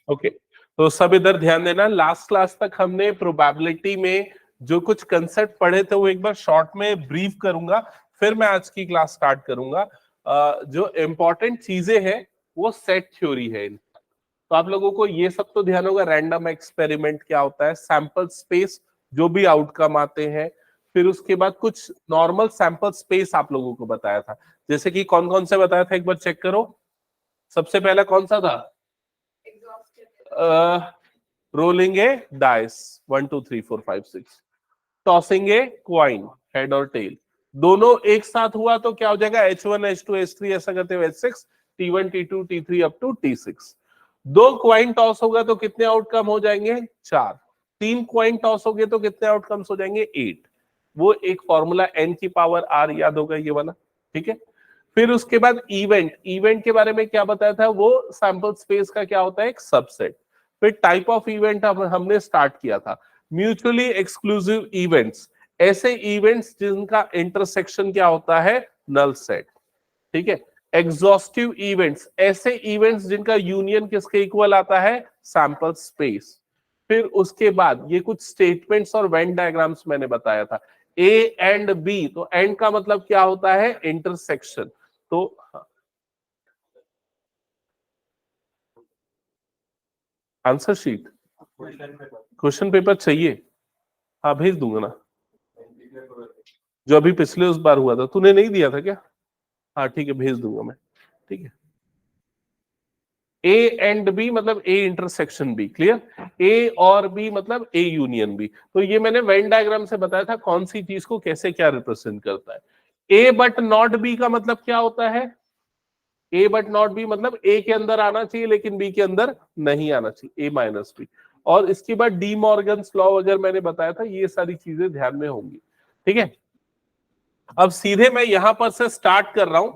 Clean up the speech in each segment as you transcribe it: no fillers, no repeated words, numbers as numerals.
Okay, तो सब इधर ध्यान देना। लास्ट क्लास तक हमने प्रोबेबिलिटी में जो कुछ कंसेप्ट पढ़े थे वो एक बार शॉर्ट में ब्रीफ करूंगा, फिर मैं आज की क्लास स्टार्ट करूंगा। जो इंपॉर्टेंट चीजें हैं वो सेट थ्योरी है। तो आप लोगों को ये सब तो ध्यान होगा, रैंडम एक्सपेरिमेंट क्या होता है, सैंपल स्पेस जो भी आउटकम आते हैं, फिर उसके बाद कुछ नॉर्मल सैंपल स्पेस आप लोगों को बताया था। जैसे कि कौन कौन से बताया था एक बार चेक करो। सबसे पहला कौन सा था? रोलिंग ए डाइस, 1 2 3 4 5 6। टॉसिंग ए क्वाइन, हेड और टेल, दोनों एक साथ हुआ तो क्या हो जाएगा? H1 H2 H3 ऐसा करते हुए H6, T1 T2 T3 up to T6। दो क्वाइन टॉस होगा तो कितने आउटकम हो जाएंगे? 4। तीन क्वाइन टॉस हो गए तो कितने आउटकम्स हो जाएंगे? 8। वो एक फॉर्मूला n की पावर r याद होगा ये वाला, ठीक है। फिर उसके बाद इवेंट, इवेंट के बारे में क्या बताया था? वो सैंपल स्पेस का क्या होता है? एक सबसेट। फिर टाइप ऑफ इवेंट हमने स्टार्ट किया था, म्यूचुअली एक्सक्लूसिव इवेंट्स, ऐसे इवेंट्स जिनका इंटरसेक्शन क्या होता है? नल सेट, ठीक है। एग्जॉस्टिव इवेंट्स, ऐसे इवेंट्स जिनका यूनियन किसके इक्वल आता है? Sample space. फिर उसके बाद ये कुछ स्टेटमेंट्स और वेन डायग्राम्स मैंने बताया था, ए एंड बी, तो एंड का मतलब क्या होता है? इंटरसेक्शन। तो आंसर शीट, क्वेश्चन पेपर चाहिए? हाँ भेज दूंगा ना, जो अभी पिछले उस बार हुआ था, तूने नहीं दिया था क्या? हाँ ठीक है, भेज दूंगा मैं, ठीक है। ए एंड बी मतलब ए इंटरसेक्शन बी, क्लियर। ए और बी मतलब ए यूनियन बी। तो ये मैंने वेन डायग्राम से बताया था कौन सी चीज को कैसे क्या रिप्रेजेंट करता है। ए बट नॉट बी का मतलब क्या होता है? ए बट नॉट बी मतलब ए के अंदर आना चाहिए लेकिन बी के अंदर नहीं आना चाहिए, ए माइनस बी। और इसके बाद डी मॉर्गन्स लॉ अगर मैंने बताया था, ये सारी चीजें ध्यान में होंगी, ठीक है। अब सीधे मैं यहां पर से स्टार्ट कर रहा हूं।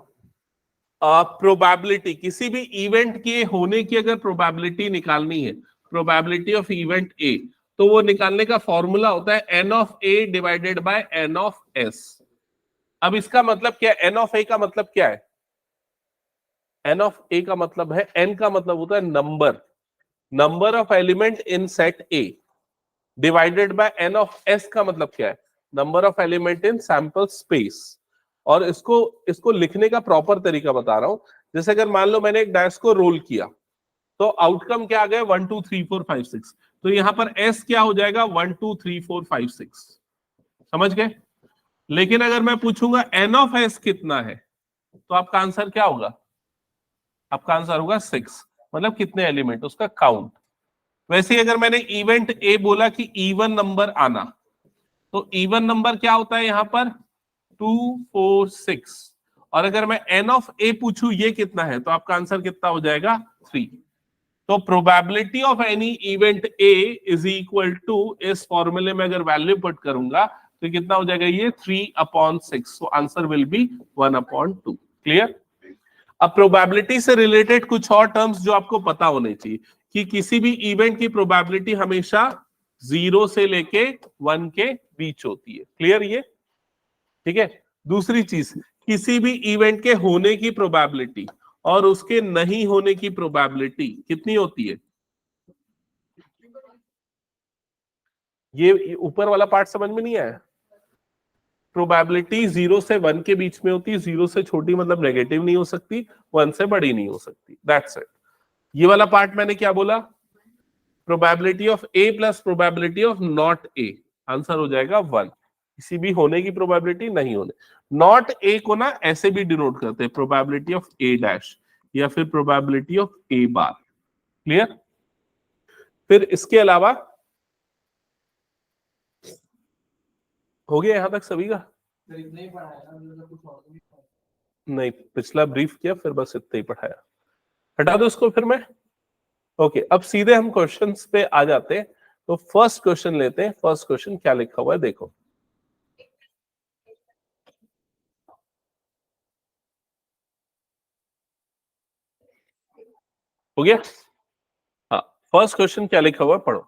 प्रोबेबिलिटी, किसी भी इवेंट के होने की अगर प्रोबेबिलिटी निकालनी है, प्रोबेबिलिटी ऑफ इवेंट ए, तो वो निकालने का फॉर्मूला होता है n of A divided by n of S. अब इसका मतलब क्या है? एन ऑफ ए का मतलब क्या है? एन ऑफ ए का मतलब है, एन का मतलब होता है number, number of element in set A, divided by n of S का मतलब क्या है? Number of element in sample space. और इसको इसको लिखने का प्रॉपर तरीका बता रहा हूं। जैसे अगर मान लो मैंने एक डाइस को रोल किया, तो आउटकम क्या आ गया? 1 2 3 4 5 6। तो यहां पर एस क्या हो जाएगा? 1 2 3 4 5 6। समझ गए? लेकिन अगर मैं पूछूंगा एन ऑफ एस कितना है, तो आपका आंसर क्या होगा? आपका आंसर होगा 6, मतलब कितने एलिमेंट, उसका काउंट। वैसे ही अगर मैंने इवेंट ए बोला कि इवन नंबर आना, तो इवन नंबर क्या होता है यहां पर? 2 4 6। और अगर मैं एन ऑफ ए पूछूं ये कितना है, तो आपका आंसर कितना हो जाएगा? 3। तो probability of any event A is equal to, इस फॉर्मूले में अगर वैल्यू पुट करूंगा तो कितना हो जाएगा? ये 3/6। So answer will be 1/2। Clear? अब प्रोबेबिलिटी से रिलेटेड कुछ और टर्म्स जो आपको पता होने चाहिए, कि किसी भी इवेंट की प्रोबेबिलिटी हमेशा 0 से लेके 1 के बीच होती है। क्लियर ये? ठीक है। दूसरी चीज, किसी भी इवेंट के होने की प्रोबेबिलिटी और उसके नहीं होने की प्रोबेबिलिटी कितनी होती है? ये ऊपर वाला पार्ट समझ में नहीं आया? प्रोबेबिलिटी 0 से 1 के बीच में होती है। 0 से छोटी मतलब नेगेटिव नहीं हो सकती, 1 से बड़ी नहीं हो सकती, दैट्स इट। ये वाला पार्ट मैंने क्या बोला? Probability of A plus probability of not A, answer हो जाएगा 1। किसी भी होने की प्रोबेबिलिटी, नहीं होने। नॉट ए को ना ऐसे भी डिनोट करते हैं, प्रोबेबिलिटी ऑफ ए डैश या फिर probability of A bar. Clear? फिर इसके अलावा हो गया यहां तक सभी का? नहीं, पिछला ब्रीफ किया फिर बस इतना ही पढ़ाया, हटा दो इसको फिर मैं। ओके, अब सीधे हम क्वेश्चंस पे आ जाते हैं। तो फर्स्ट क्वेश्चन लेते हैं। फर्स्ट क्वेश्चन क्या लिखा हुआ है देखो। हो गया? हाँ, फर्स्ट क्वेश्चन क्या लिखा हुआ है पढ़ो।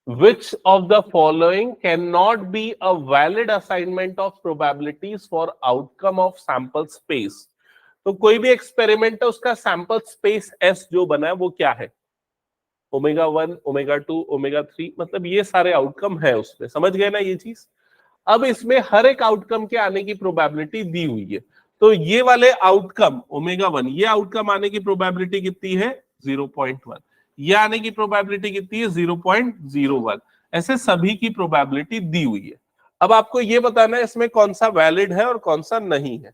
Which of the following cannot be a valid assignment of probabilities for outcome of sample space तो कोई भी एक्सपेरिमेंट है उसका सैंपल स्पेस एस जो बना है वो क्या है, ओमेगा 1, ओमेगा 2, ओमेगा 3, मतलब ये सारे आउटकम है उसमें, समझ गए ना ये चीज। अब इसमें हर एक आउटकम के आने की प्रोबेबिलिटी दी हुई है, तो ये वाले आउटकम ओमेगा 1, ये आउटकम आने की प्रोबेबिलिटी कितनी है 0.1, ये आने की प्रोबेबिलिटी कितनी है 0.01, ऐसे सभी की प्रोबेबिलिटी दी हुई है। अब आपको ये बताना है इसमें कौन सा वैलिड है और कौन सा नहीं है,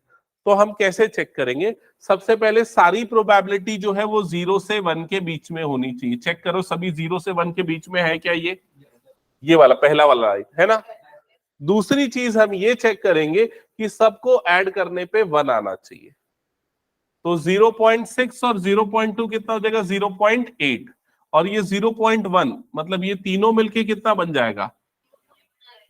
तो हम कैसे चेक करेंगे, सबसे पहले सारी प्रोबेबिलिटी जो है वो 0 से 1 के बीच में होनी चाहिए। चेक करो सभी 0 से 1 के बीच में है क्या, ये वाला पहला वाला है ना। दूसरी चीज हम ये चेक करेंगे कि सबको ऐड करने पे 1 आना चाहिए, तो 0.6 और 0.2 कितना हो जाएगा 0.8, और ये 0.1, मतलब ये तीनों मिलके कितना बन जाएगा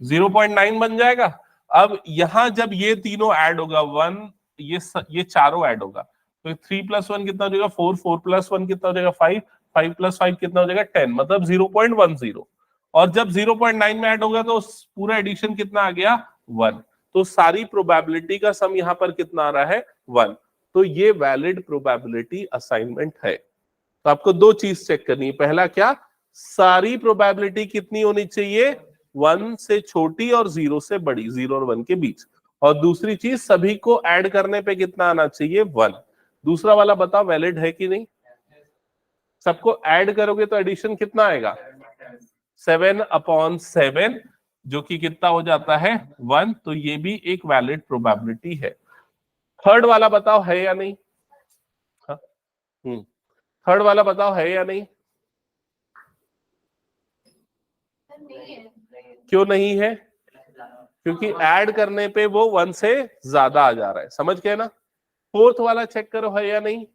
0.9 बन जाएगा। अब यहां जब ये तीनों ऐड होगा 1, ये चारों ऐड होगा, तो 3 + 1 कितना हो जाएगा 4, 4 + 1 कितना हो जाएगा 5, 5 + 5 कितना हो जाएगा 10, मतलब 0.10, और जब 0.9 में ऐड होगा तो पूरा एडिशन कितना आ गया 1, तो सारी प्रोबेबिलिटी का सम यहां पर कितना आ रहा है 1, तो ये वैलिड प्रोबेबिलिटी असाइनमेंट है। तो आपको दो चीज चेक करनी है, पहला क्या, सारी प्रोबेबिलिटी कितनी होनी चाहिए 1 से छोटी और 0 से बड़ी, 0 और 1 के बीच, और दूसरी चीज सभी को ऐड करने पे कितना आना चाहिए 1। दूसरा वाला बताओ वैलिड है कि नहीं, सबको ऐड करोगे तो एडिशन कितना आएगा 7/7, जो कि कितना हो जाता है 1, तो ये भी एक वैलिड प्रोबेबिलिटी है। थर्ड वाला बताओ है या नहीं, थर्ड वाला बताओ है या नहीं, क्यों नहीं है, क्योंकि ऐड करने पे वो 1 से ज्यादा आ जा रहा है, समझ गए ना। फोर्थ वाला चेक करो है या नहीं,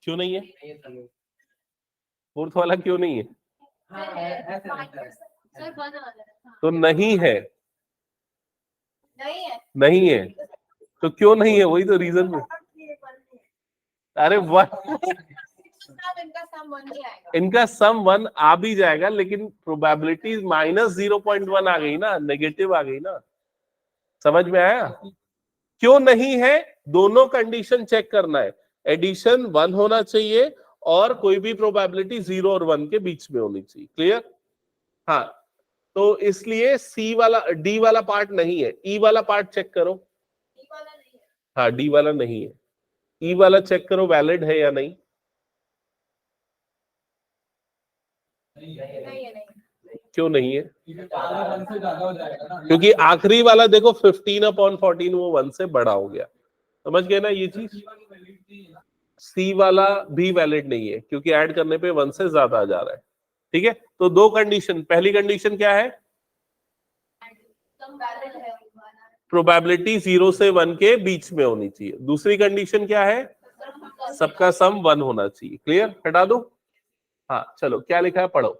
क्यों नहीं है, फोर्थ वाला क्यों नहीं है, तो नहीं है, नहीं है, तो क्यों नहीं है, वही तो रीजन है। अरे इनका सम 1 आ भी जाएगा, लेकिन प्रोबेबिलिटी -0.1 आ गई ना, नेगेटिव आ गई ना, समझ में आया। क्यों नहीं है, दोनों कंडीशन चेक करना है, एडिशन 1 होना चाहिए और कोई भी प्रोबेबिलिटी 0 और 1 के बीच में होनी चाहिए, क्लियर। हाँ, तो इसलिए सी वाला, डी वाला पार्ट नहीं है, ई वाला पार्ट चेक करो, हाँ डी वाला नहीं है, ई वाला चेक करो वैलिड है या नहीं, क्यों नहीं है, क्योंकि आखिरी वाला देखो 15/14 वो 1 से बड़ा हो गया, समझ गए ना ये चीज। सी वाला भी वैलिड नहीं है क्योंकि ऐड करने पे 1 से ज्यादा आ जा रहा है, ठीक है। तो दो कंडीशन, पहली कंडीशन क्या है, प्रोबेबिलिटी 0 से 1 के बीच में होनी चाहिए, दूसरी कंडीशन क्या है, सबका सम 1 होना चाहिए, क्लियर, हटा दो। हाँ चलो क्या लिखा है पढ़ो,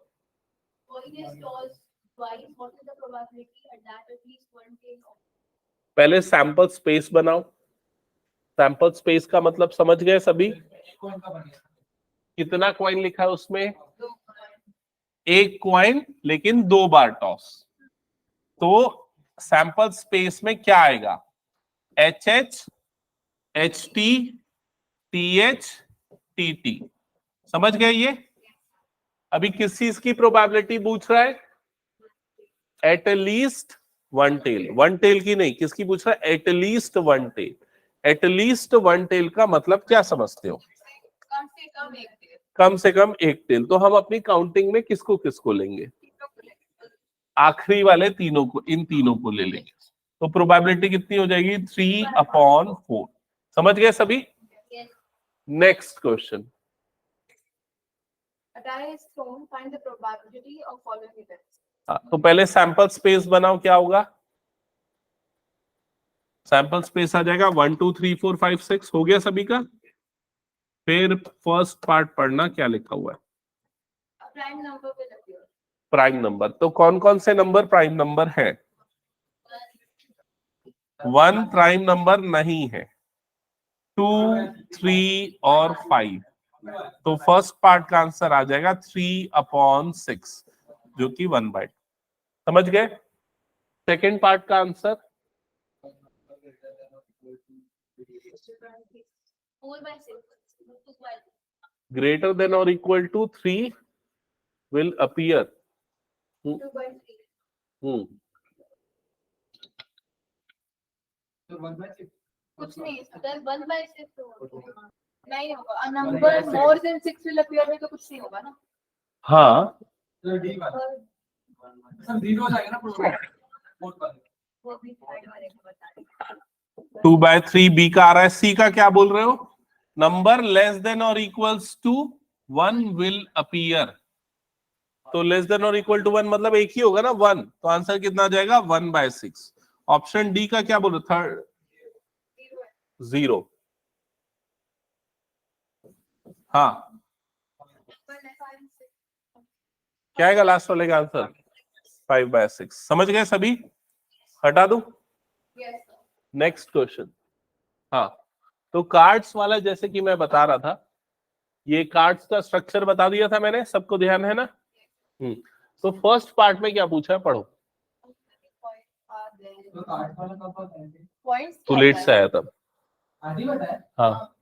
पहले सैंपल स्पेस बनाओ, सैंपल स्पेस का मतलब समझ गए सभी, कितना कॉइन लिखा है उसमें, एक कॉइन लेकिन 2 बार टॉस, तो सैंपल स्पेस में क्या आएगा HH, HT, TH, TT, समझ गए ये। अभी किस चीज की प्रोबेबिलिटी पूछ रहा है, एटलीस्ट 1 टेल, 1 टेल की नहीं, किसकी पूछ रहा है, एटलीस्ट 1 टेल, एटलीस्ट 1 टेल का मतलब क्या समझते हो, कम से कम एक टेल, तो हम अपनी काउंटिंग में किसको किसको लेंगे, आखिरी वाले तीनों को, इन तीनों को ले लेंगे, तो प्रोबेबिलिटी कितनी हो जाएगी 3/4, समझ गए सभी। नेक्स्ट क्वेश्चन, तो पहले सैंपल स्पेस बनाओ, क्या होगा, सैंपल स्पेस आ जाएगा 1 2 3 4 5 6, हो गया सभी का। फिर फर्स्ट पार्ट पढ़ना क्या लिखा हुआ है, प्राइम नंबर, तो कौन कौन से नंबर प्राइम नंबर है, 1 प्राइम नंबर नहीं है, 2 3 और 5, तो फर्स्ट पार्ट का आंसर आ जाएगा 3/6, जो कि 1/2, समझ गए। सेकेंड पार्ट का answer Greater than or equal to 3 will appear. 2/3. कुछ नहीं, 1/6 नहीं होगा। Number more than 6 will appear में तो कुछ नहीं होगा ना। हाँ, तो डी सब 0 हो जाएगा ना। वो भी बता दें। 2/3 बी का आ रहा है। सी का क्या बोल रहे हो? नंबर लेस देन और इक्वल्स टू 1 विल अपीयर। तो लेस देन और इक्वल टू 1 मतलब एक ही होगा ना, 1। तो आंसर कितना आ जाएगा? 1/6। ऑप्शन डी का क्या बोल रहे? थर्ड 0। हाँ, क्या आएगा लास्ट वाले का आंसर? 5/6। समझ गए सभी? हटा दूं? Next question. हाँ, तो कार्ड्स वाला जैसे कि मैं बता रहा था, ये कार्ड्स का स्ट्रक्चर बता दिया था मैंने, सबको ध्यान है ना? तो फर्स्ट पार्ट में क्या पूछा है, पढ़ो। तो लेट से आया तब। हाँ,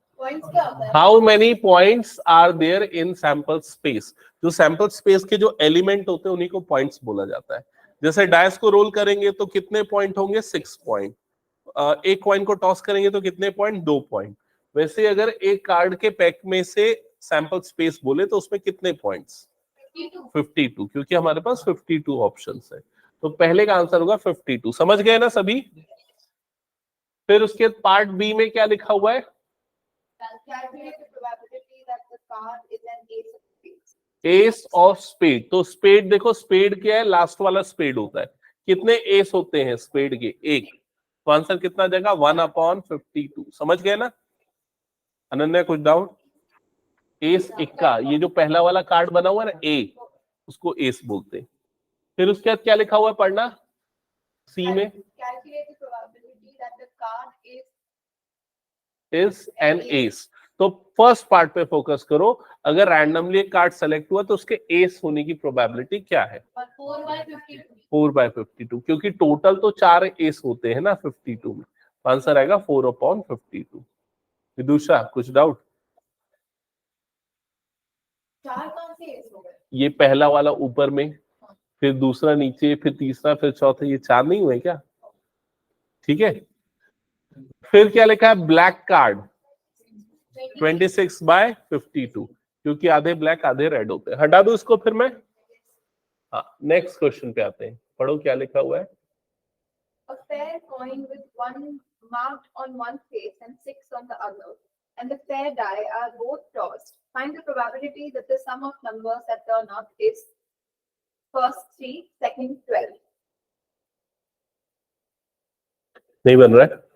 how many points are there in sample space? जो सैंपल स्पेस के जो एलिमेंट होते हैं उन्हीं को पॉइंट्स बोला जाता है। जैसे डायस को रोल करेंगे तो कितने पॉइंट होंगे? 6 पॉइंट। एक कॉइन को टॉस करेंगे तो कितने पॉइंट? 2 पॉइंट। वैसे अगर एक कार्ड के पैक में से सैंपल स्पेस बोले तो उसमें कितने पॉइंट्स? 52, क्योंकि हमारे पास 52 ऑप्शंस है। तो पहले का आंसर होगा 52। समझ गए ना सभी? फिर उसके पार्ट बी में क्या लिखा हुआ है? Ace of spade. तो स्पेड देखो, स्पेड क्या है? लास्ट वाला स्पेड होता है। कितने एस होते हैं स्पेड के? एक। तो आंसर कितना आ जाएगा? 1/52। समझ गए ना? अनन्या कुछ डाउट? एस इक्का, ये जो पहला वाला कार्ड बना हुआ है ना, ए, उसको एस बोलते हैं। फिर उसके बाद क्या लिखा हुआ है, पढ़ना सी में। Is an S. तो फर्स्ट पार्ट पे फोकस करो। अगर रैंडमली एक कार्ड सेलेक्ट हुआ तो उसके एस होने की प्रोबेबिलिटी क्या है? 4/52, क्योंकि टोटल तो 4 एस होते हैं ना 52 में। आंसर आएगा 4/52। विदुषा कुछ डाउट? ये पहला वाला ऊपर में, फिर दूसरा नीचे, फिर तीसरा, फिर चौथा, ये 4 नहीं हुए क्या? ठीक है। फिर क्या लिखा है? ब्लैक कार्ड 26/52, क्योंकि आधे ब्लैक आधे रेड होते हैं। हटा दो इसको फिर मैं। हाँ, नेक्स्ट क्वेश्चन पे आते हैं। पढ़ो क्या लिखा हुआ है। A fair coin with 1 marked on one face and 6 on the other, and the fair die are both tossed. Find the probability that the sum of numbers that turn up is first 3, second 12. नहीं बन रहा है?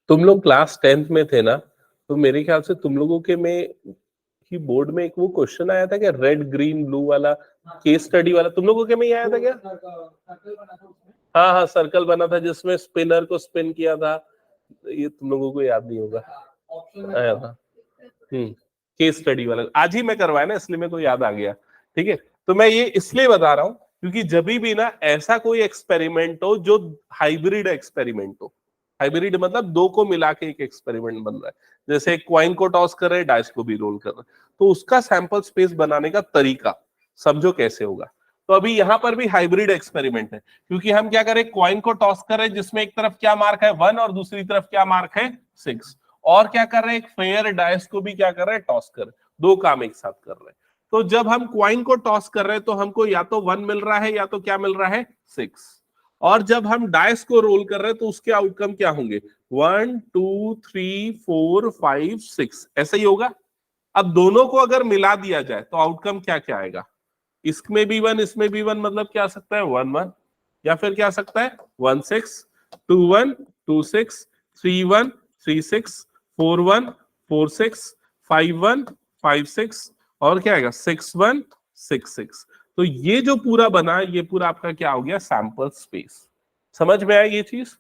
तुम लोग class 10th में थे ना, तो मेरे ख्याल से तुम लोगों के में की बोर्ड में एक वो क्वेश्चन आया था क्या, रेड ग्रीन ब्लू वाला केस स्टडी वाला? तुम लोगों के में ही आया था क्या? हाँ हाँ, सर्कल बना था जिसमें स्पिनर को स्पिन किया था। ये तुम लोगों को याद नहीं होगा, आया था। केस स्टडी वाला आज ही मैं करवाया ना, इसलिए मेरे को याद आ गया। ठीक है, तो मैं ये इसलिए बता रहा हूँ क्योंकि जब भी ना ऐसा कोई एक्सपेरिमेंट हो जो हाइब्रिड एक्सपेरिमेंट हो, हाइब्रिड मतलब दो को मिला के एक एक्सपेरिमेंट बन रहा है, जैसे क्वाइन को टॉस कर रहे हैं, डाइस को भी रोल कर रहे हैं, तो उसका सैंपल स्पेस बनाने का तरीका समझो कैसे होगा। तो अभी यहाँ पर भी हाइब्रिड एक्सपेरिमेंट है, क्योंकि हम क्या करें, क्वाइन को टॉस कर रहे हैं जिसमें एक तरफ क्या मार्क है 1 और दूसरी तरफ क्या मार्क है 6, और क्या कर रहे हैं, एक फेयर डाइस को भी क्या कर रहे हैं, टॉस कर रहे हैं, दो काम एक साथ कर रहे हैं। तो जब हम क्वाइन को टॉस कर रहे हैं तो हमको या तो 1 मिल रहा है या तो क्या मिल रहा है 6, और जब हम डाइस को रोल कर रहे हैं तो उसके आउटकम क्या होंगे 1 2 3 4 5 6, ऐसा ही होगा। अब दोनों को अगर मिला दिया जाए तो आउटकम क्या क्या आएगा, इसमें भी 1 इसमें भी 1, मतलब क्या आ सकता है 1 1, या फिर क्या आ सकता है 1 6 2 1 2 6 3 1 3 6 4 1 4 6 5 1 5 6, और क्या आएगा 6 1 6 6। तो ये जो पूरा बना, ये पूरा आपका क्या हो गया, सैंपल स्पेस। समझ में आया ये चीज?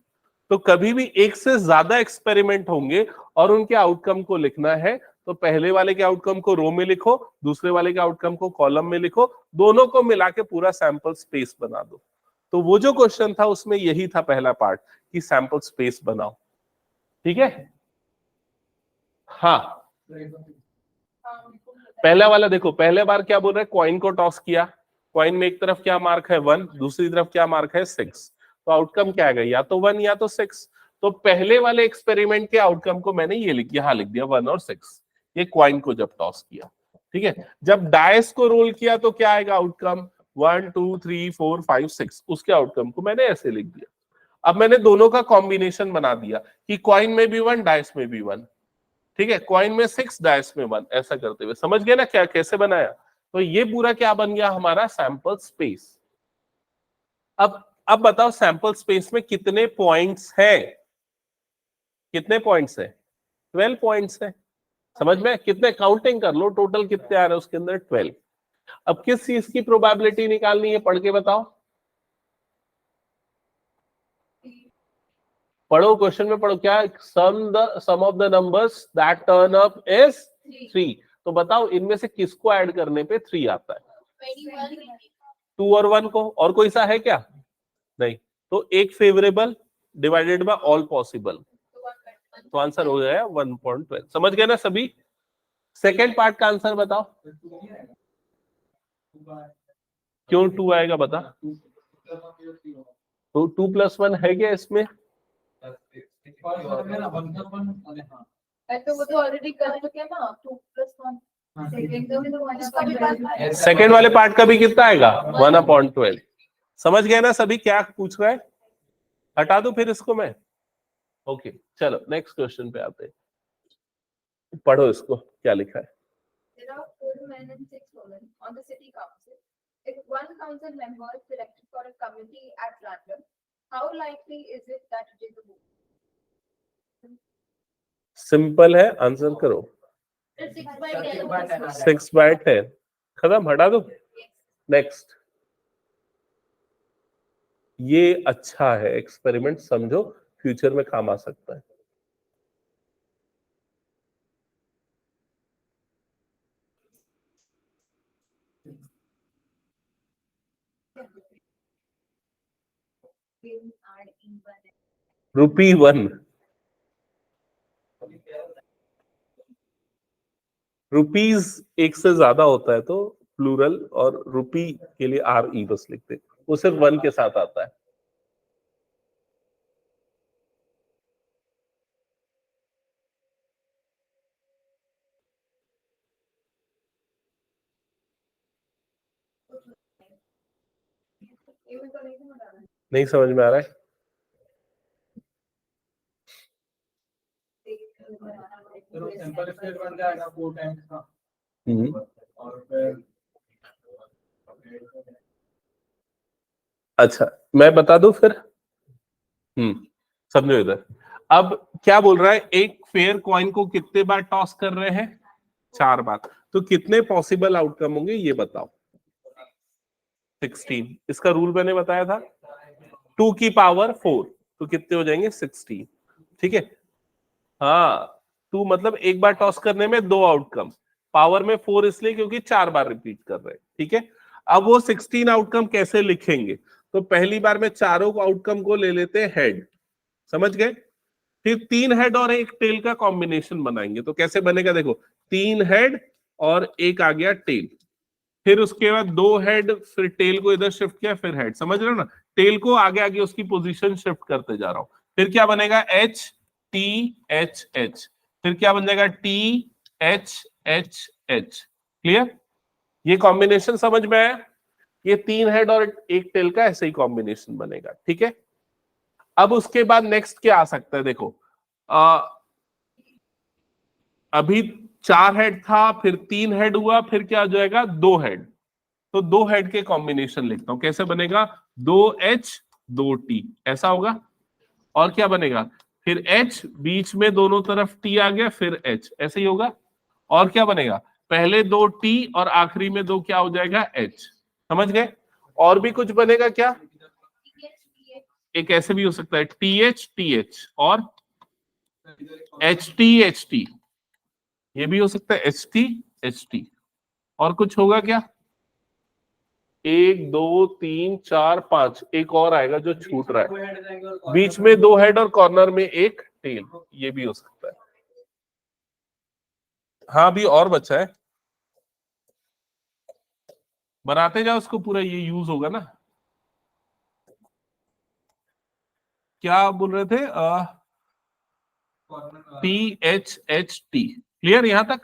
तो कभी भी एक से ज्यादा एक्सपेरिमेंट होंगे और उनके आउटकम को लिखना है तो पहले वाले के आउटकम को रो में लिखो, दूसरे वाले के आउटकम को कॉलम में लिखो, दोनों को मिला के पूरा सैंपल स्पेस बना दो। तो वो जो क्वेश्चन था उसमें यही था पहला पार्ट कि सैंपल स्पेस बनाओ, ठीक है। हाँ, पहला वाला देखो, पहले बार क्या बोल रहे हैं, कॉइन को टॉस किया, कॉइन में एक तरफ क्या मार्क है 1, दूसरी तरफ क्या मार्क है 6, तो आउटकम क्या आएगा, या तो 1 या तो 6। तो पहले वाले एक्सपेरिमेंट के आउटकम को मैंने ये लिख दिया, हाँ लिख दिया 1 और 6, ये कॉइन को जब टॉस किया, ठीक है। जब डाइस को रोल किया तो क्या आएगा आउटकम, 1 2 3 4 5 6, उसके आउटकम को मैंने ऐसे लिख दिया। अब मैंने दोनों का कॉम्बिनेशन बना दिया कि कॉइन में भी 1, डाइस में भी 1, ठीक है, कॉइन में 6, डाइस में 1, ऐसा करते हुए समझ गए ना क्या कैसे बनाया। तो ये पूरा क्या बन गया हमारा सैंपल स्पेस। अब बताओ सैंपल स्पेस में कितने पॉइंट्स हैं, कितने पॉइंट्स है, 12 पॉइंट्स है, समझ में, कितने काउंटिंग कर लो टोटल कितने आ रहे हैं उसके अंदर 12। अब किस चीज की प्रोबेबिलिटी निकालनी है, पढ़ के बताओ, पढ़ो क्वेश्चन में पढ़ो, क्या sum of the numbers that turn up is 3, तो बताओ इनमें से किसको ऐड करने पे 3 आता है, 2 और 1 को, और कोई सा है क्या, नहीं, तो एक favourable divided by all possible, तो आंसर हो जाएगा 1.12। समझ गए ना सभी। सेकेंड पार्ट का आंसर बताओ, क्यों 2 आएगा बता, तो 2 + 1 है क्या इसमें, तो वो तो ऑलरेडी कर चुके हैं ना, 2 + 1 सेकेंड वाले पार्ट का भी कितना आएगा 1/12। समझ गए ना सभी क्या पूछ रहा है, हटा दो फिर इसको मैं, ओके चलो नेक्स्ट क्वेश्चन पे आते हैं, पढ़ो इसको क्या लिखा है। There are 4 men and 6 women on the city council. If one council member is selected for a committee at random, how likely is it that it is a woman? Simple है, answer करो, 6/10, खत्म, हटा दो। Next, ये अच्छा है experiment, समझो future में काम आ सकता है। ₹1, रुपीज एक से ज्यादा होता है तो प्लूरल, और रुपी के लिए RE बस लिखते, वो सिर्फ 1 के साथ आता है। नहीं समझ में आ रहा है, सिंपल स्क्वायर बन जाएगा 4 टाइम्स का, और फिर अच्छा मैं बता दूं फिर, समझो इधर। अब क्या बोल रहा है, एक फेयर कॉइन को कितने बार टॉस कर रहे हैं, 4 बार, तो कितने पॉसिबल आउटकम होंगे ये बताओ। 16, इसका रूल मैंने बताया था, 2 की पावर 4, तो कितने हो जाएंगे 16, ठीक है। हाँ 2 मतलब एक बार टॉस करने में 2 आउटकम, पावर में 4 इसलिए क्योंकि 4 बार रिपीट कर रहे हैं, ठीक है। अब वो 16 आउटकम कैसे लिखेंगे, तो पहली बार में चारों आउटकम को ले लेते हैं हेड, समझ गए, फिर 3 हेड और एक टेल का कॉम्बिनेशन बनाएंगे, तो कैसे बनेगा देखो, 3 हेड और एक आ गया टेल, फिर उसके बाद 2 हेड, फिर टेल को इधर शिफ्ट किया, फिर हेड, समझ रहे हो ना, टेल को आगे आगे उसकी पोजीशन शिफ्ट करते जा रहा हूं, फिर क्या बनेगा HTHH, फिर क्या बन जाएगा THHH, क्लियर, ये कॉम्बिनेशन समझ में आया, ये 3 हेड और एक टेल का ऐसे ही कॉम्बिनेशन बनेगा, ठीक है। अब उसके बाद नेक्स्ट क्या आ सकता है देखो, अभी 4 हेड था, फिर 3 हेड हुआ, फिर क्या हो जाएगा 2 हेड, तो 2 हेड के कॉम्बिनेशन लिखता हूं, कैसे बनेगा 2H 2T, ऐसा होगा, और क्या बनेगा, फिर H बीच में दोनों तरफ T आ गया, फिर H, ऐसे ही होगा, और क्या बनेगा, पहले 2 T और आखिरी में 2 क्या हो जाएगा H, समझ गए। और भी कुछ बनेगा क्या, एक ऐसे भी हो सकता है TH और HT, ये भी हो सकता है HT, और कुछ होगा क्या, 1 2 3 4 5, एक और आएगा जो छूट रहा है, बीच में 2 हेड और कॉर्नर में एक टेल, ये भी हो सकता है। हाँ अभी और बचा है, बनाते जाओ उसको पूरा, ये यूज होगा ना। क्या बोल रहे थे? PHHT क्लियर यहां तक?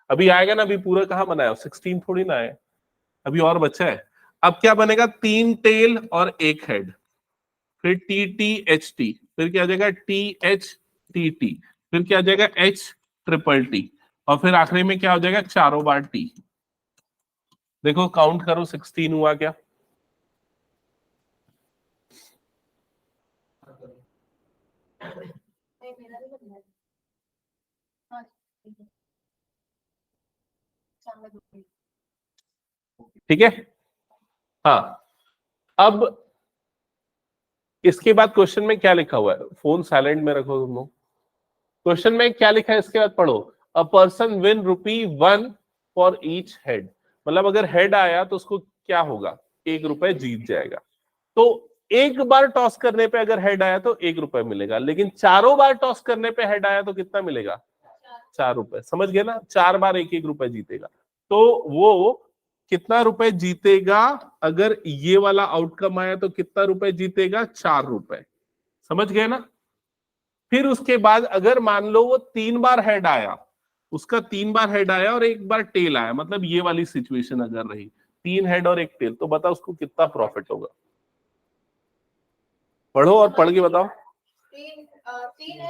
अभी आएगा ना, अभी पूरा कहाँ बनाया, 16 थोड़ी ना है, अभी और बचा है। अब क्या बनेगा, 3 टेल और एक हेड, फिर TTHT, फिर क्या आ जाएगा THTT, फिर क्या आ जाएगा HTTT, और फिर आखिरी में क्या हो जाएगा, चारों बार T। देखो काउंट करो, 16 हुआ क्या? ठीक है। हाँ अब इसके बाद क्वेश्चन में क्या लिखा हुआ है, फोन साइलेंट में रखो तुम लोग। क्वेश्चन में क्या लिखा है इसके बाद पढ़ो, a person win ₹1 for each head, मतलब अगर हेड आया तो उसको क्या होगा, ₹1 जीत जाएगा। तो एक बार टॉस करने पे अगर हेड आया तो ₹1 मिलेगा, लेकिन चारों बार टॉस करने पे हेड आया तो कितना मिलेगा, ₹4। समझ गए ना, 4 बार ₹1 जीतेगा। तो वो कितना रुपए जीतेगा, अगर ये वाला आउटकम आया तो कितना रुपए जीतेगा, ₹4। समझ गए ना। फिर उसके बाद अगर मान लो वो 3 बार हेड आया, उसका 3 बार हेड आया और एक बार टेल आया, मतलब ये वाली सिचुएशन अगर रही, 3 हेड और एक टेल, तो बताओ उसको कितना प्रॉफिट होगा। पढ़ो और पढ़ के बताओ।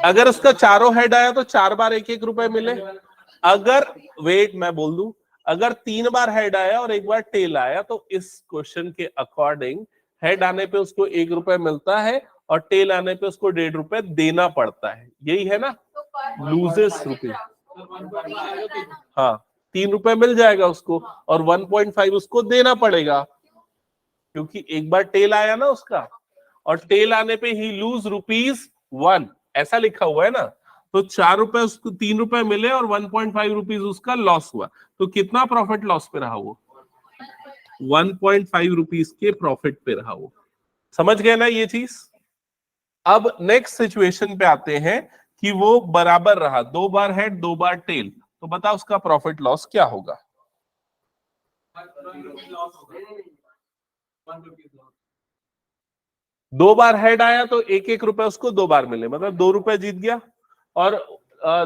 अगर उसका चारों हेड आया तो 4 बार ₹1 मिले। अगर वेट मैं बोल दूं, अगर 3 बार हेड आया और एक बार टेल आया तो इस क्वेश्चन के अकॉर्डिंग हेड आने पे उसको ₹1 मिलता है और टेल आने पे उसको ₹1.5 देना पड़ता है, यही है ना, लूजेस रुपीज। हाँ ₹3 मिल जाएगा उसको और 1.5 उसको देना पड़ेगा, क्योंकि एक बार टेल आया ना उसका, और टेल आने पे ही लूज ₹1, ऐसा लिखा हुआ है ना। तो ₹4 उसको, ₹3 मिले और 1.5 रुपीज उसका लॉस हुआ, तो कितना प्रॉफिट लॉस पे रहा वो, 1.5 रुपीज के प्रॉफिट पे रहा वो। समझ गए ना ये चीज। अब नेक्स्ट सिचुएशन पे आते हैं कि वो बराबर रहा, 2 बार हेड 2 बार टेल, तो बताओ उसका प्रॉफिट लॉस क्या होगा। दो बार हेड आया तो ₹1 उसको 2 बार मिले, मतलब ₹2 जीत गया, और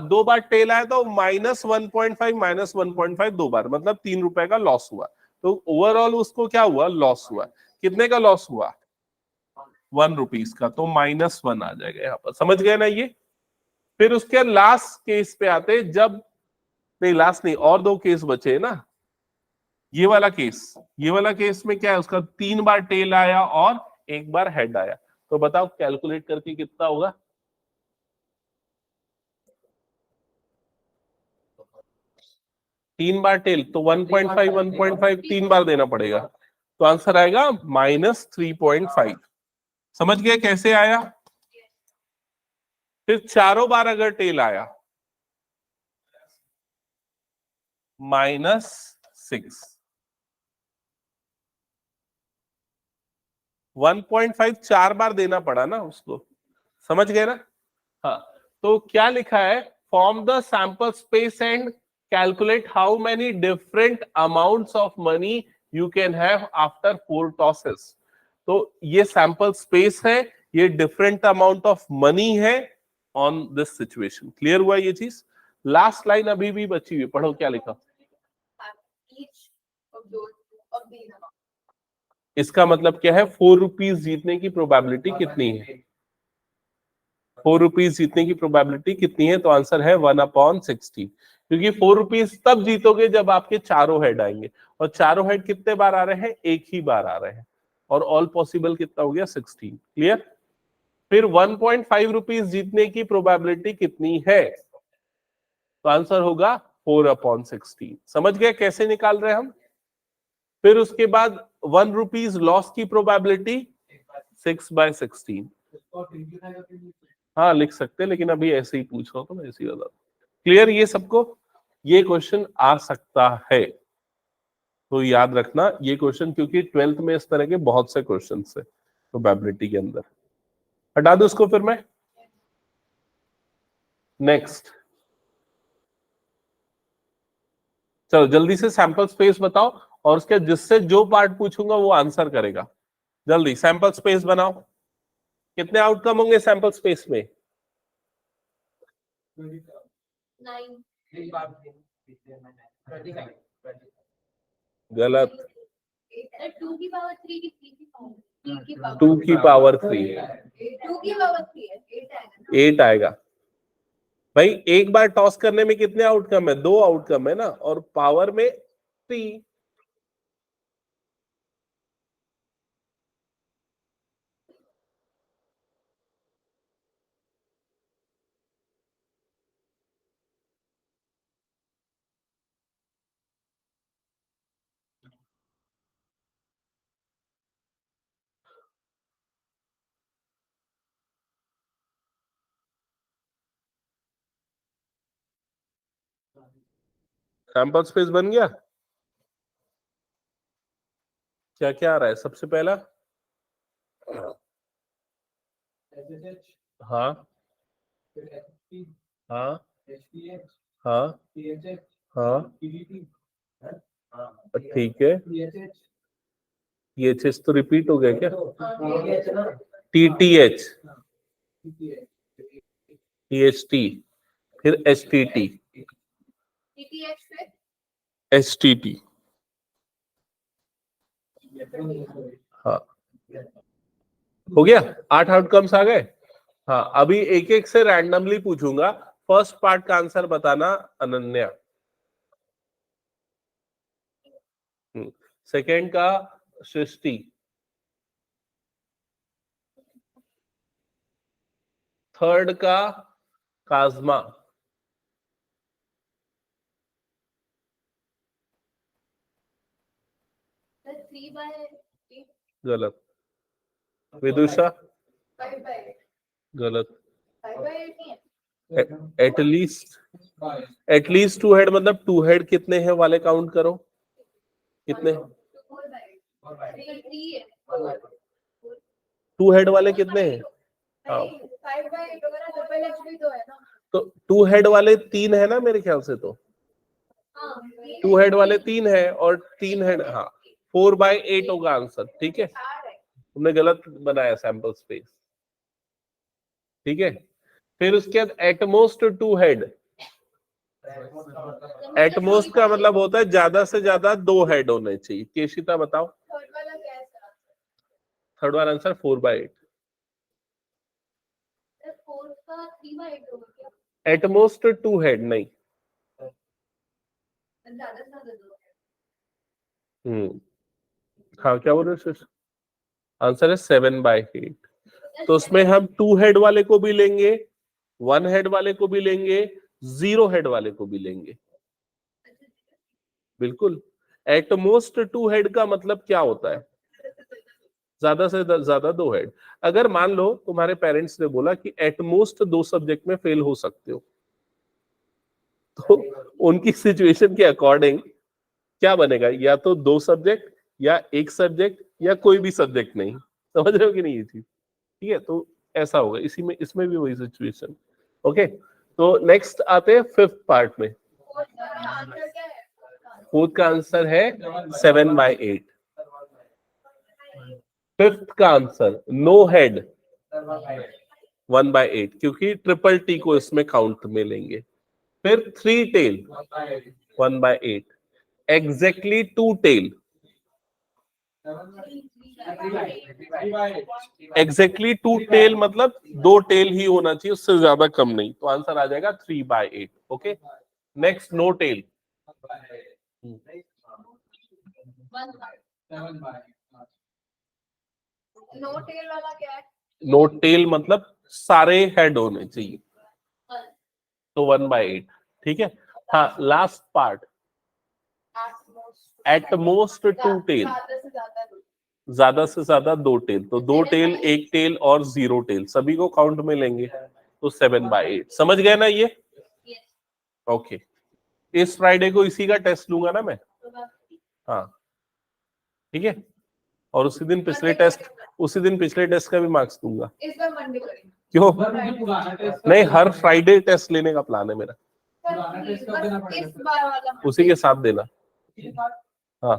2 बार टेल आया तो -1.5 2 बार, मतलब ₹3 का लॉस हुआ। तो ओवरऑल उसको क्या हुआ, लॉस हुआ। कितने का लॉस हुआ, ₹1 का, तो -1 आ जाएगा यहाँ पर। समझ गए ना ये। फिर उसके लास्ट केस पे आते, जब नहीं लास्ट नहीं, और 2 केस बचे ना। ये वाला केस में क्या है, उसका 3 बार टेल आया और एक बार हेड आया, तो बताओ कैलकुलेट करके कितना होगा। तीन बार टेल तो 1.5 3 बार देना पड़ेगा, तो आंसर आएगा -3.5। समझ गए कैसे आया। फिर चारों बार अगर टेल आया, -6, 1.5 4 बार देना पड़ा ना उसको। समझ गए ना। हाँ तो क्या लिखा है, form the sample space and calculate how many different amounts of money you can have after 4 tosses. तो ये सैंपल स्पेस है, ये डिफरेंट अमाउंट ऑफ मनी है ऑन दिस सिचुएशन। क्लियर हुआ ये चीज। लास्ट लाइन अभी भी बची हुई, पढ़ो क्या लिखा। इसका मतलब क्या है, ₹4 जीतने की प्रोबेबिलिटी कितनी है, ₹4 जीतने की प्रोबेबिलिटी कितनी है, तो आंसर है 1/60। क्योंकि ₹4 तब जीतोगे जब आपके चारों हेड आएंगे, और चारों हेड कितने बार आ रहे हैं, एक ही बार आ रहे हैं, और ऑल पॉसिबल कितना हो गया, 16। क्लियर। फिर 1.5 रुपीज जीतने की प्रोबेबिलिटी कितनी है, तो आंसर होगा 4/16। समझ गए कैसे निकाल रहे हैं हम। फिर उसके बाद ₹1 लॉस की प्रोबेबिलिटी 6/16। हाँ लिख सकते हैं, लेकिन अभी ऐसे ही पूछ रहा हूं तो मैं ऐसे ही बता। क्लियर ये सबको, ये क्वेश्चन आ सकता है। तो याद रखना ये क्वेश्चन, क्योंकि 12th में इस तरह के बहुत से क्वेश्चन है प्रोबेबिलिटी के अंदर। हटा दो इसको फिर मैं। नेक्स्ट, चलो जल्दी से सैंपल स्पेस बताओ, और उसके जिससे जो पार्ट पूछूंगा वो आंसर करेगा। जल्दी सैंपल स्पेस बनाओ। कितने आउटकम होंगे सैंपल स्पेस में? 9. गलत। 2 की पावर 3 की 3 की पावर 3 की पावर 2 की पावर 3। 2 की पावर 3 है, 8 आएगा ना। 8 आएगा भाई। एक बार टॉस करने में कितने आउटकम है? 2 आउटकम है ना, और पावर में 3। सैंपल स्पेस बन गया? क्या क्या आ रहा है सबसे पहला? हाँ हाँ हाँ हाँ, ठीक है। THH तो रिपीट हो गया क्या? TTH, THT, फिर HTT, TTH पे HTT। हाँ, हो गया। 8 आउटकम्स आ गए। हाँ, अभी एक एक से रैंडमली पूछूंगा। फर्स्ट पार्ट का आंसर बताना अनन्या। सेकंड का सृष्टि। थर्ड का काजमा। 3/8 गलत। विदुषा 5/8 गलत। 5/8 नहीं है। एटलीस्ट 2 हेड मतलब 2 हेड कितने हैं वाले काउंट करो। कितने? 3 है। 2 हेड वाले कितने हैं? हाँ, 5/8 होगा ना, डबल एच भी तो है ना। तो 2 हेड वाले 3 है ना मेरे ख्याल से। तो हाँ 2 हेड वाले 3 है और 3 हेड, हाँ 4/8 होगा आंसर। ठीक है, तुमने गलत बनाया सैंपल स्पेस। ठीक है, फिर उसके बाद एटमोस्ट 2 हेड। एटमोस्ट का मतलब होता है ज्यादा से ज्यादा 2 हेड होने चाहिए। केशिता बताओ। थर्ड वाला क्या है सर? थर्ड वाला आंसर 4/8। 4 का 3/8 होगा क्या? एटमोस्ट 2 हेड नहीं। ज्यादा से ज्यादा 2 है। हाँ, क्या बोल रहे हो? आंसर है 7/8। तो उसमें हम 2 हेड वाले को भी लेंगे, 1 हेड वाले को भी लेंगे, 0 हेड वाले को भी लेंगे। बिल्कुल। एटमोस्ट 2 हेड का मतलब क्या होता है? ज्यादा से ज्यादा 2 हेड। अगर मान लो तुम्हारे पेरेंट्स ने बोला कि एटमोस्ट 2 सब्जेक्ट में फेल हो सकते हो, तो उनकी सिचुएशन के अकॉर्डिंग क्या बनेगा? या तो 2 सब्जेक्ट, या 1 सब्जेक्ट, या कोई भी सब्जेक्ट नहीं। समझ रहे हो कि नहीं ये चीज? ठीक है, तो ऐसा होगा। इसी में, इसमें भी वही सिचुएशन। ओके, तो नेक्स्ट आते हैं 5th पार्ट में। फोर्थ का आंसर क्या है? 4th का आंसर है 7/8। 5th का आंसर नो हेड 1/8, क्योंकि ट्रिपल टी को इसमें काउंट में लेंगे। फिर 3 tail 1/8। Exactly 2 tail. Exactly 2 tail मतलब 2 टेल ही होना चाहिए, उससे ज्यादा कम नहीं। तो आंसर आ जाएगा 3/8। Okay, next no tail. No tail वाला क्या है? नो टेल मतलब सारे हेड होने चाहिए, तो 1/8। ठीक है। हाँ, last part at most 2 tail. ज्यादा से ज्यादा 2 टेल, तो 2 टेल, 1 टेल और 0 टेल सभी को काउंट में लेंगे, तो 7/8। समझ गए ना ये? ओके, इस फ्राइडे को इसी का टेस्ट लूंगा ना मैं। हाँ, ठीक है, और उसी दिन पिछले टेस्ट का भी मार्क्स दूंगा। इस बार मंडे करेंगे। क्यों? पुराना टेस्ट नहीं, हर फ्राइडे टेस्ट लेने का प्लान है मेरा, पुराना टेस्ट कब देना बस इस पड़ेगा? बार वाला उसी के साथ देना। हाँ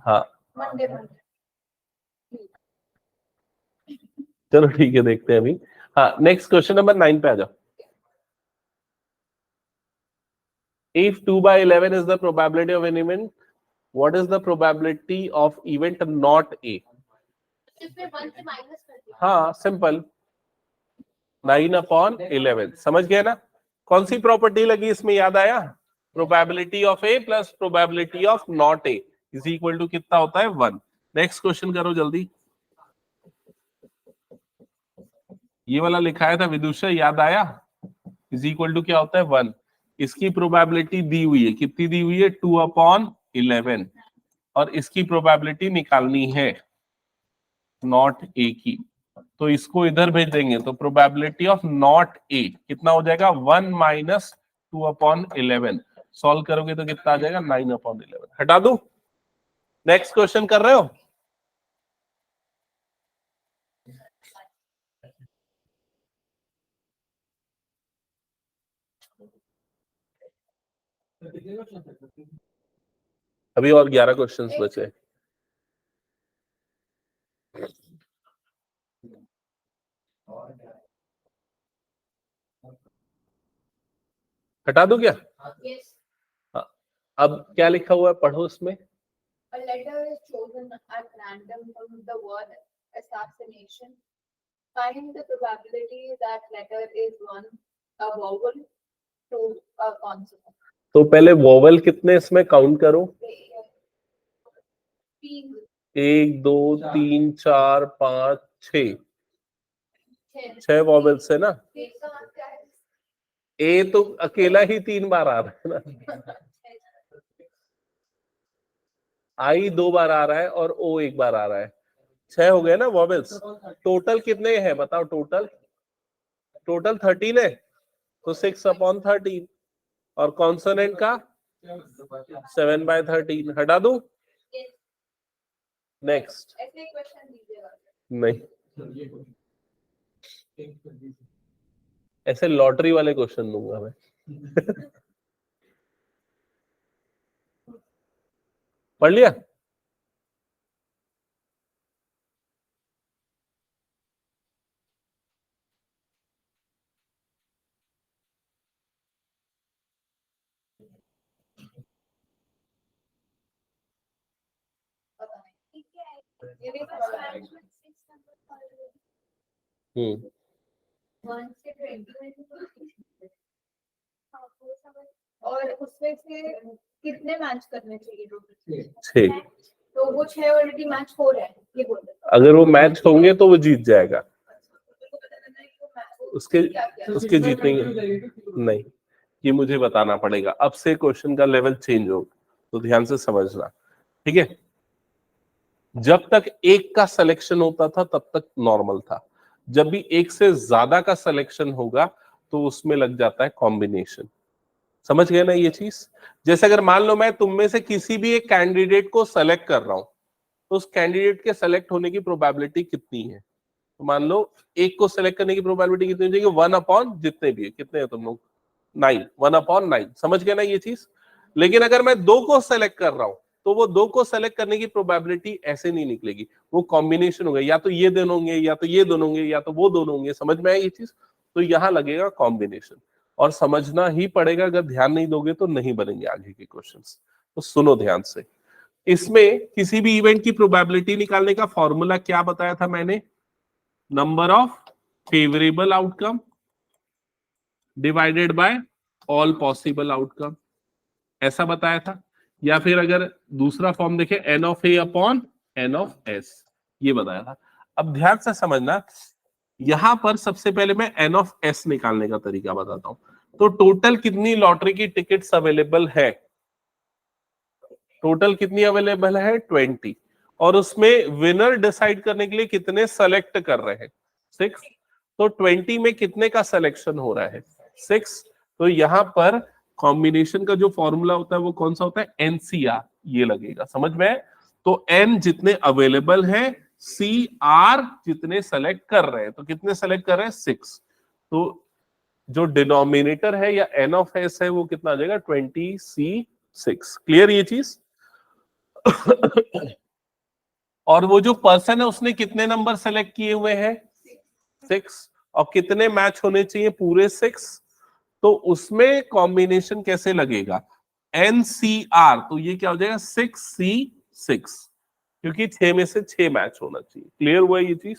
हाँ, मंडे चलो ठीक है, देखते हैं अभी। हाँ, नेक्स्ट क्वेश्चन नंबर 9 पे आ जाओ। If 2 by 11 is the probability of an event, what is the probability of event not A? इसमें 1 से माइनस कर दिया। हाँ, सिंपल, 9/11। समझ गए ना? कौन सी प्रॉपर्टी लगी इसमें, याद आया? Probability of A plus probability of not A is equal to कितना होता है? 1। नेक्स्ट क्वेश्चन करो जल्दी। ये वाला लिखाया था विदुषा, याद आया? इज इक्वल टू क्या होता है? 1। इसकी प्रोबेबिलिटी दी हुई है, कितनी दी हुई है? 2/11। और इसकी प्रोबेबिलिटी निकालनी है नॉट ए की, तो इसको इधर भेज देंगे, तो प्रोबेबिलिटी ऑफ नॉट ए कितना हो जाएगा? 1 माइनस 2/11। सॉल्व करोगे तो कितना आ जाएगा? 9/11। हटा दो, नेक्स्ट क्वेश्चन कर रहे हो? अभी और 11 क्वेश्चंस बचे। हटा दो क्या? Yes, अब क्या लिखा हुआ है, पढ़ो उसमें। a letter is chosen at random from the word assassination. Find the probability that letter is one a vowel, two a consonant. तो पहले वोवेल कितने इसमें काउंट करो। 1 2 3 4 5 6 6 वोवेल्स है ना। ए तो अकेला ही 3 बार आ रहा है ना, आई 2 बार आ रहा है और ओ 1 बार आ रहा है। 6 हो गए ना वोवेल्स। टोटल कितने हैं बताओ? टोटल 13 है, तो 6/13। और कॉन्सोनेंट का 7/13। हटा दो, नेक्स्ट। ऐसे क्वेश्चन दीजिएगा। नहीं, ऐसे लॉटरी वाले क्वेश्चन दूंगा मैं। पढ़ लिया? हम्म, और उसमें से कितने मैच करने चाहिए टोटल? 6। तो वो 6 ऑलरेडी मैच हो रहे हैं, ये बोल रहे अगर वो मैच होंगे तो वो जीत जाएगा। उसके जीतने नहीं, ये मुझे बताना पड़ेगा। अब से क्वेश्चन का लेवल चेंज होगा, तो ध्यान से समझना, ठीक है? जब तक एक का सिलेक्शन होता था तब तक नॉर्मल था। जब भी एक से ज्यादा का सिलेक्शन होगा तो उसमें लग जाता है कॉम्बिनेशन। समझ गए ना ये चीज? जैसे अगर मान लो मैं तुम में से किसी भी एक कैंडिडेट को सेलेक्ट कर रहा हूं, तो उस कैंडिडेट के सेलेक्ट होने की प्रोबेबिलिटी कितनी है? तो मान लो एक को सेलेक्ट करने की प्रोबेबिलिटी कितनी हो जाएगी? 1/, जितने भी है, कितने हैं तुम लोग? 9, 1/9। समझ गए ना ये चीज? लेकिन अगर मैं 2 को सेलेक्ट कर रहा हूं, तो वो 2 को सेलेक्ट करने की प्रोबेबिलिटी ऐसे नहीं निकलेगी, वो कॉम्बिनेशन होगा, या तो ये दोनों होंगे, या तो ये दोनों होंगे, या तो वो दोनों होंगे। समझ में आया ये चीज? तो यहां लगेगा कॉम्बिनेशन, और समझना ही पड़ेगा। अगर ध्यान नहीं दोगे तो नहीं बनेंगे आगे के क्वेश्चंस। तो सुनो ध्यान से। इसमें किसी भी इवेंट की प्रोबेबिलिटी निकालने का फॉर्मूला क्या बताया था मैंने? Number of favourable outcome divided by all possible outcome, ऐसा बताया था। या फिर अगर दूसरा फॉर्म देखें, n of a upon n of s, ये बताया था। अब ध्यान से समझना, यहां पर सबसे पहले मैं n ऑफ s निकालने का तरीका बताता हूं। तो टोटल कितनी लॉटरी की टिकट्स अवेलेबल है? टोटल कितनी अवेलेबल है? 20। और उसमें विनर डिसाइड करने के लिए कितने सेलेक्ट कर रहे हैं? 6। तो 20 में कितने का सिलेक्शन हो रहा है? 6। तो यहां पर कॉम्बिनेशन का जो फॉर्मूला होता है वो कौन सा होता है? NCR, ये लगेगा। समझ में? तो n जितने अवेलेबल हैं, CR जितने सेलेक्ट कर रहे हैं, तो कितने सेलेक्ट कर रहे हैं 6, तो जो डिनोमिनेटर है या n ऑफ s है वो कितना आ जाएगा 20C6। क्लियर ये चीज? और वो जो पर्सन है उसने कितने नंबर सेलेक्ट किए हुए हैं 6, और कितने मैच होने चाहिए पूरे 6, तो उसमें कॉम्बिनेशन कैसे लगेगा NCR, तो ये क्या हो जाएगा 6C6, क्योंकि 6 में से 6 मैच होना चाहिए। क्लियर हुआ ये चीज?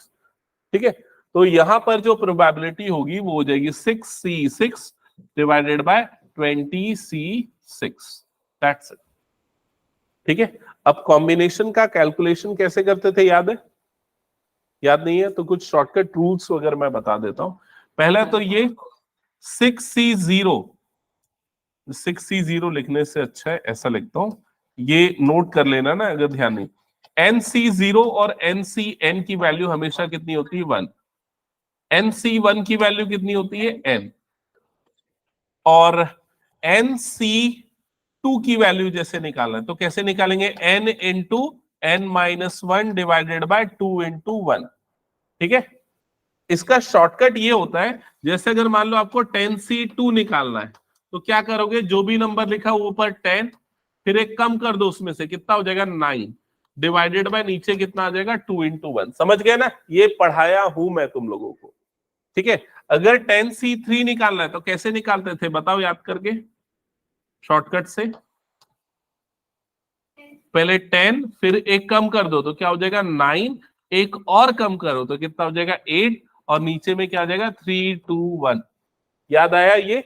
ठीक है, तो यहां पर जो प्रोबेबिलिटी होगी वो हो जाएगी 6C6 divided by 20C6, that's it. ठीक है, अब कॉम्बिनेशन का कैलकुलेशन कैसे करते थे याद है? याद नहीं है तो कुछ शॉर्टकट रूल्स वगैरह मैं बता देता हूं। पहला तो ये 6C0 लिखने से अच्छा है ऐसा लिखता हूं, ये नोट कर लेना ना अगर ध्यान नहीं। NC0 और NCN की वैल्यू हमेशा कितनी होती है 1, NC1 की वैल्यू कितनी होती है n, और NC2 की वैल्यू जैसे निकालना है तो कैसे निकालेंगे n into n-1 divided by 2 into 1। ठीक है, इसका शॉर्टकट ये होता है, जैसे अगर मान लो आपको 10C2 निकालना है तो क्या करोगे, जो भी नंबर लिखा वो ऊपर 10, फिर एक कम कर दो उसमें से, कितना हो जाएगा 9 डिवाइडेड बाय नीचे कितना आ जाएगा 2 इंटू 1। समझ गए ना, ये पढ़ाया हूं मैं तुम लोगों को। ठीक है, अगर 10C3 निकालना है तो कैसे निकालते थे बताओ याद करके शॉर्टकट से, पहले 10 फिर एक कम कर दो तो क्या हो जाएगा 9, एक और कम करो तो कितना हो जाएगा 8, और नीचे में क्या आ जाएगा 3 2 1। याद आया ये?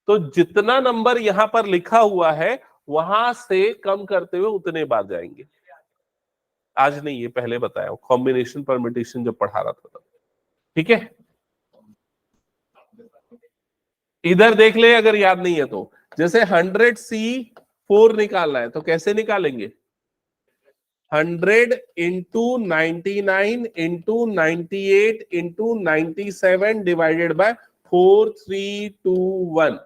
तो जितना नंबर यहां पर लिखा हुआ है वहां से कम करते हुए उतने बार जाएंगे। आज नहीं, ये पहले बताया हूं, कॉम्बिनेशन परम्यूटेशन जब पढ़ा रहा था। ठीक है, इधर देख ले अगर याद नहीं है तो, जैसे 100C4 निकालना है तो कैसे निकालेंगे, 100 into 99 into 98 into 97 divided by 4 3 2 1।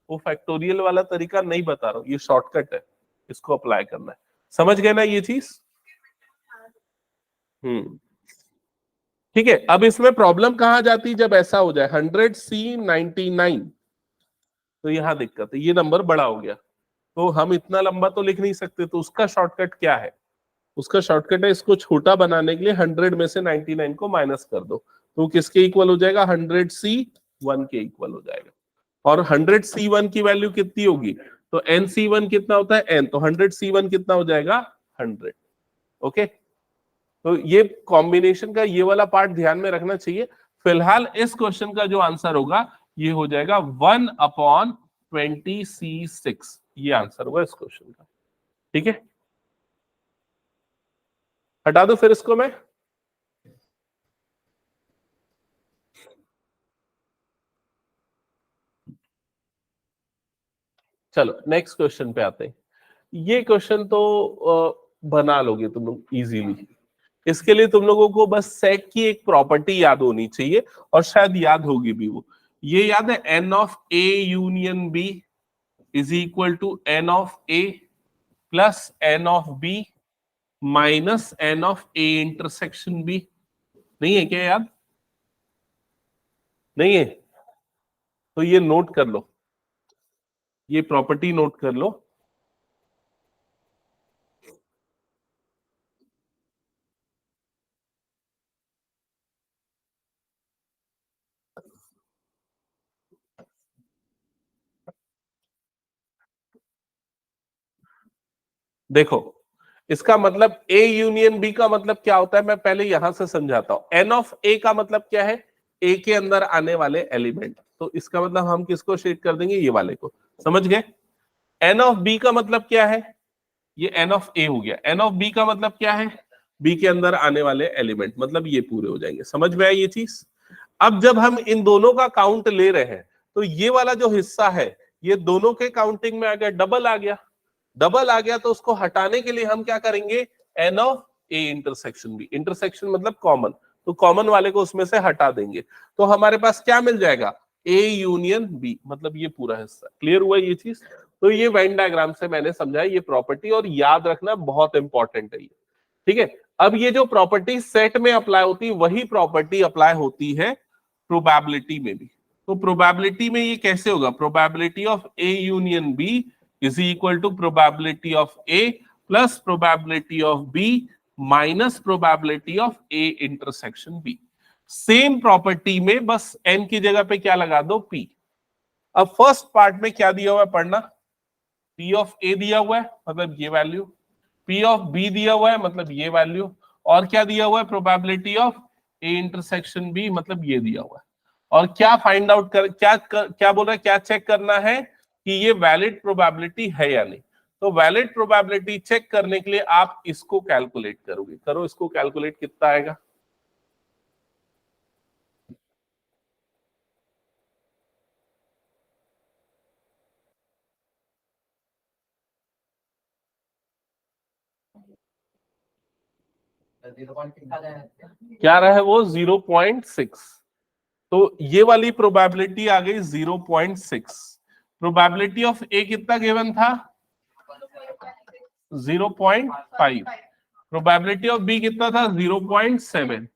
वो फैक्टोरियल वाला तरीका नहीं बता रहा हूं, ये शॉर्टकट है, इसको अप्लाई करना है। समझ गए ना ये चीज? ठीक है, अब इसमें प्रॉब्लम कहां जाती है जब ऐसा हो जाए 100C99, तो यहां दिक्कत है, ये नंबर बड़ा हो गया तो हम इतना लंबा तो लिख नहीं सकते, तो उसका शॉर्टकट क्या है? उसका शॉर्टकट है इसको छोटा बनाने के लिए 100 में से 99 को माइनस कर दो, तो किसके इक्वल हो जाएगा 100C1 के इक्वल हो जाएगा। और 100C1 की वैल्यू कितनी होगी, तो NC1 कितना होता है n, तो 100C1 कितना हो जाएगा 100। ओके, तो ये कॉम्बिनेशन का ये वाला पार्ट ध्यान में रखना चाहिए। फिलहाल इस क्वेश्चन का जो आंसर होगा ये हो जाएगा 1/20C6, ये आंसर होगा इस क्वेश्चन का। ठीक है, हटा दो फिर इसको मैं। चलो नेक्स्ट क्वेश्चन पे आते हैं। ये क्वेश्चन तो बना लोगे तुम लोग इजीली। इसके लिए तुम लोगों को बस सेट की एक प्रॉपर्टी याद होनी चाहिए, और शायद याद होगी भी वो। ये याद है n of A union B is equal to n of A plus n of B minus n of A intersection B। नहीं है क्या याद? नहीं है तो ये नोट कर लो, ये प्रॉपर्टी नोट कर लो। देखो, इसका मतलब A यूनियन B का मतलब क्या होता है, मैं पहले यहां से समझाता हूं। n ऑफ A का मतलब क्या है, A के अंदर आने वाले एलिमेंट, तो इसका मतलब हम किसको शेड कर देंगे, ये वाले को। समझ गए? n ऑफ B का मतलब क्या है, ये n ऑफ A हो गया। n ऑफ B का मतलब क्या है, B के अंदर आने वाले एलिमेंट, मतलब ये पूरे हो जाएंगे। समझ में आई ये चीज? अब जब हम इन दोनों का काउंट ले रहे हैं तो ये वाला जो हिस्सा है ये दोनों के काउंटिंग में आ गया, डबल आ गया। डबल आ गया तो उसको हटाने के लिए हम क्या करेंगे, n of A intersection B, intersection मतलब कॉमन, तो कॉमन वाले को उसमें से हटा देंगे, तो हमारे पास क्या मिल जाएगा, A यूनियन B, मतलब ये पूरा हिस्सा। क्लियर हुआ ये चीज? तो ये वेन डायग्राम से मैंने समझा ये प्रॉपर्टी, और याद रखना बहुत इंपॉर्टेंट है ये, ठीक है। अब ये जो प्रॉपर्टी सेट में अप्लाई होती है वही प्रॉपर्टी अप्लाई होती है प्रोबेबिलिटी में भी। तो प्रोबेबिलिटी में ये कैसे होगा, probability of A union B is equal to probability of A plus probability of B minus probability of A intersection B. Same property में बस n की जगह पे क्या लगा दो, p। अब फर्स्ट पार्ट में क्या दिया हुआ है पढ़ना, p ऑफ a दिया हुआ है मतलब ये वैल्यू, p ऑफ b दिया हुआ है मतलब ये वैल्यू, और क्या दिया हुआ है, probability of a intersection b मतलब ये दिया हुआ है। और क्या फाइंड आउट क्या बोल रहा है, क्या चेक करना है कि ये वैलिड प्रोबेबिलिटी है या नहीं। तो वैलिड प्रोबेबिलिटी चेक करने के लिए आप इसको कैलकुलेट करोगे, करो इसको कैलकुलेट, कितना आएगा। क्या रहा है वो 0.6, तो ये वाली प्रोबेबिलिटी आ गई 0.6। प्रोबेबिलिटी ऑफ ए कितना गिवन था, 0.5। प्रोबेबिलिटी ऑफ बी कितना था, 0.7,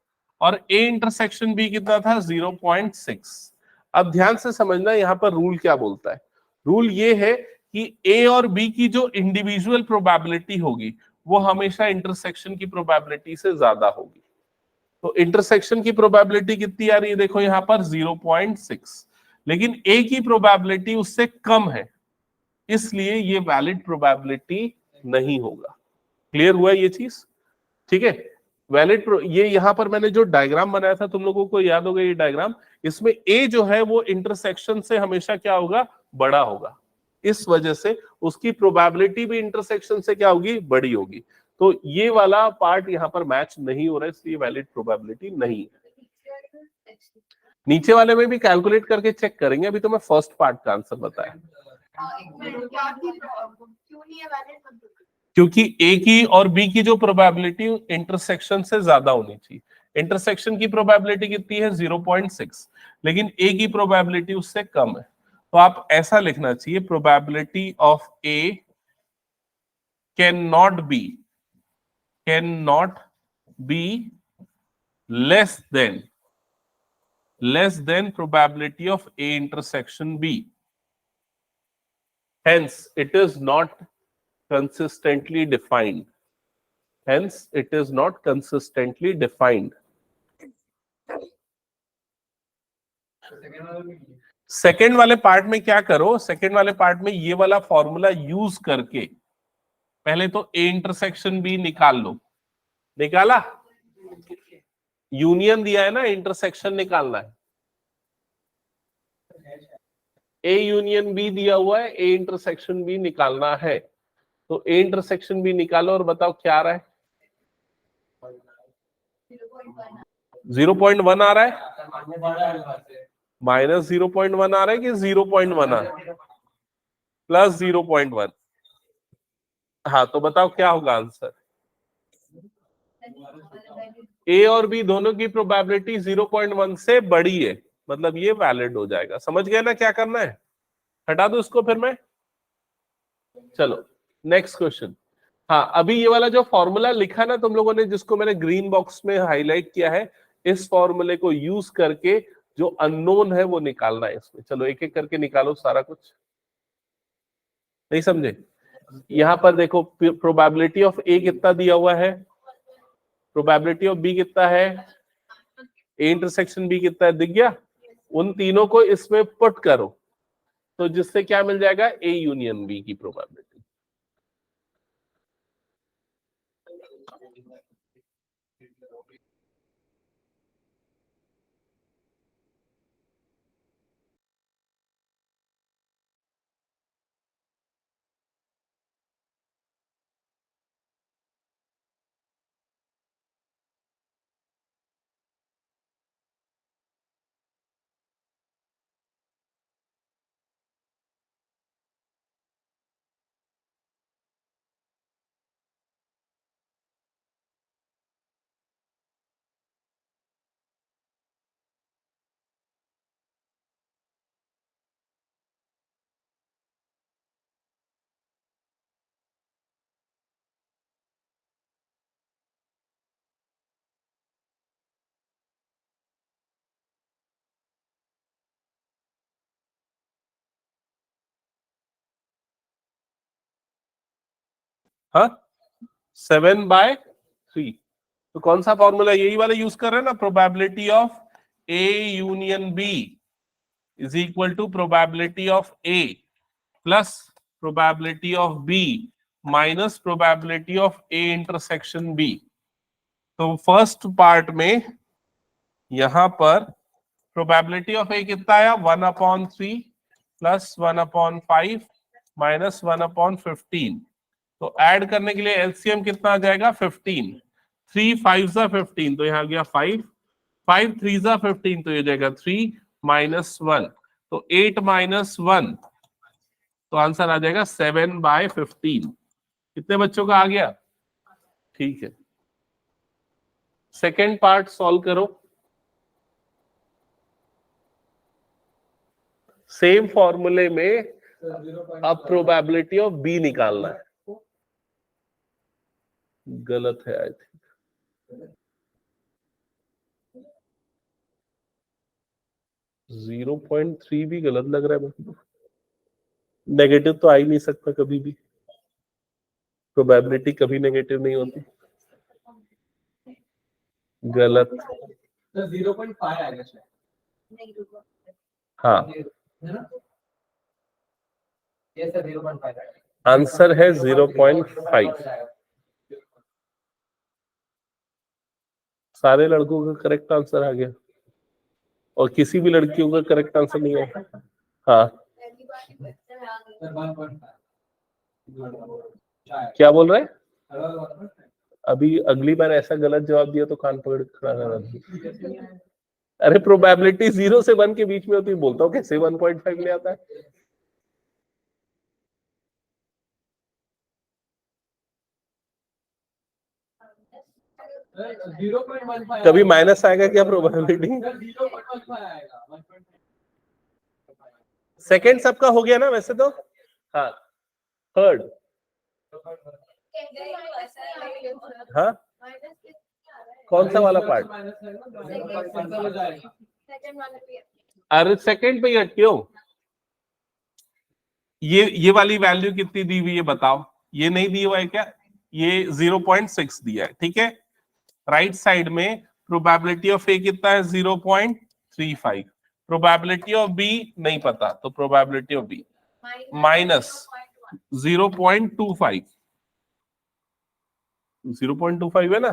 और ए इंटरसेक्शन बी कितना था, 0.6। अब ध्यान से समझना यहाँ पर रूल क्या बोलता है। रूल ये है कि ए और बी की जो इंडिविजुअल प्रोबेबिलिटी होगी वो हमेशा इंटरसेक्शन की प्रोबेबिलिटी से ज्यादा होगी। तो इंटरसेक्शन की प्रोबेबिलिटी कितनी आ रही है, देखो यहां पर 0.6, लेकिन ए की प्रोबेबिलिटी उससे कम है, इसलिए ये वैलिड प्रोबेबिलिटी नहीं होगा। क्लियर हुआ ये चीज, ठीक है। वैलिड ये यहां पर मैंने जो डायग्राम बनाया था तुम लोगों को याद होगा ये डायग्राम, इसमें ए जो है वो इंटरसेक्शन से हमेशा क्या होगा, बड़ा होगा, इस वजह से उसकी प्रोबेबिलिटी भी इंटरसेक्शन से क्या होगी, बड़ी होगी। तो ये वाला पार्ट यहाँ पर मैच नहीं हो रहा है, इसलिए वैलिड प्रोबेबिलिटी नहीं है। नीचे वाले में भी कैलकुलेट करके चेक करेंगे, अभी तो मैं फर्स्ट पार्ट का आंसर बताया। क्योंकि ए की और बी की जो प्रोबेबिलिटी इंटरसेक्शन से ज्यादा होनी चाहिए। इंटरसेक्शन की प्रोबेबिलिटी कितनी है, 0.6, लेकिन ए की प्रोबेबिलिटी उससे कम है। तो आप ऐसा लिखना चाहिए, probability of A can not be less than probability of A intersection B. Hence, it is not consistently defined. Second वाले पार्ट में क्या करो, सेकेंड वाले पार्ट में ये वाला फॉर्मूला यूज करके पहले तो ए इंटरसेक्शन बी निकाल लो। निकाला, यूनियन दिया है ना, इंटरसेक्शन निकालना है। ए यूनियन बी दिया हुआ है, ए इंटरसेक्शन बी निकालना है। तो ए इंटरसेक्शन बी निकालो और बताओ क्या आ रहा है, 0.1 आ रहा है, माइनस 0.1 आ रहा है कि 0.1 आ रहा है, प्लस 0.1। हाँ तो बताओ क्या होगा आंसर। ए और बी दोनों की प्रोबेबिलिटी 0.1 से बड़ी है, मतलब ये वैलिड हो जाएगा। समझ गए ना क्या करना है, हटा दो इसको फिर मैं। चलो नेक्स्ट क्वेश्चन। हाँ अभी ये वाला जो फॉर्मूला लिखा ना तुम लोगों ने, जिसको मैंने ग्रीन बॉक्स में हाईलाइट किया है, इस फॉर्मूले को यूज करके जो अननोन है वो निकालना है इसमें। चलो एक एक करके निकालो सारा कुछ। नहीं समझे, यहां पर देखो प्रोबेबिलिटी ऑफ ए कितना दिया हुआ है, प्रोबेबिलिटी ऑफ बी कितना है, ए इंटरसेक्शन बी कितना है, दिख गया। उन तीनों को इसमें पुट करो तो जिससे क्या मिल जाएगा, ए यूनियन बी की प्रोबेबिलिटी। हाँ 7/3। तो कौन सा फॉर्मूला, यही वाला यूज कर रहे हैं ना, probability of A union B is equal to probability of A plus probability of B minus probability of A intersection B. तो फर्स्ट पार्ट में यहां पर प्रोबेबिलिटी ऑफ ए कितना आया, 1/3 प्लस 1/5 माइनस 1/15। तो ऐड करने के लिए एलसीएम कितना आ जाएगा, 15। 3 5 15, तो यहाँ गया 5, 5 3 15, तो ये जाएगा 3 माइनस 1, तो 8 माइनस 1, तो आंसर आ जाएगा 7/15। कितने बच्चों का आ गया? ठीक है, सेकेंड पार्ट सॉल्व करो। सेम फॉर्मूले में अब प्रोबेबिलिटी ऑफ बी निकालना है। गलत है आई थिंक, 0.3 भी गलत लग रहा है मुझे। नेगेटिव तो आ ही नहीं सकता कभी भी, प्रोबेबिलिटी कभी नेगेटिव नहीं होती। गलत। 0.5 आएगा शायद। हाँ, ये सर 0.5 आएगा। आंसर है 0.5। सारे लड़कों का करेक्ट आंसर आ गया और किसी भी लड़कियों का करेक्ट आंसर नहीं है। हाँ, क्या बोल रहे हैं? अभी अगली बार ऐसा गलत जवाब दिया तो कान पकड़ के खड़ा रहना। अरे प्रोबेबिलिटी 0 से 1 के बीच में होती, बोलता हूँ कैसे 1.5 ले आता है। कभी माइनस आएगा क्या प्रोबेबिलिटी? सेकेंड सबका हो गया ना वैसे तो। हाँ, थर्ड। हाँ, कौन सा वाला पार्ट? अरे सेकेंड पे ही अटके हो। ये वाली वैल्यू कितनी दी हुई है बताओ? ये नहीं दी हुआ है क्या? ये 0.6 दिया है, ठीक है। राइट साइड में प्रोबेबिलिटी ऑफ ए कितना है, 0.35। प्रोबेबिलिटी ऑफ बी नहीं पता, तो प्रोबेबिलिटी ऑफ बी माइनस 0.25। 0.25 है ना,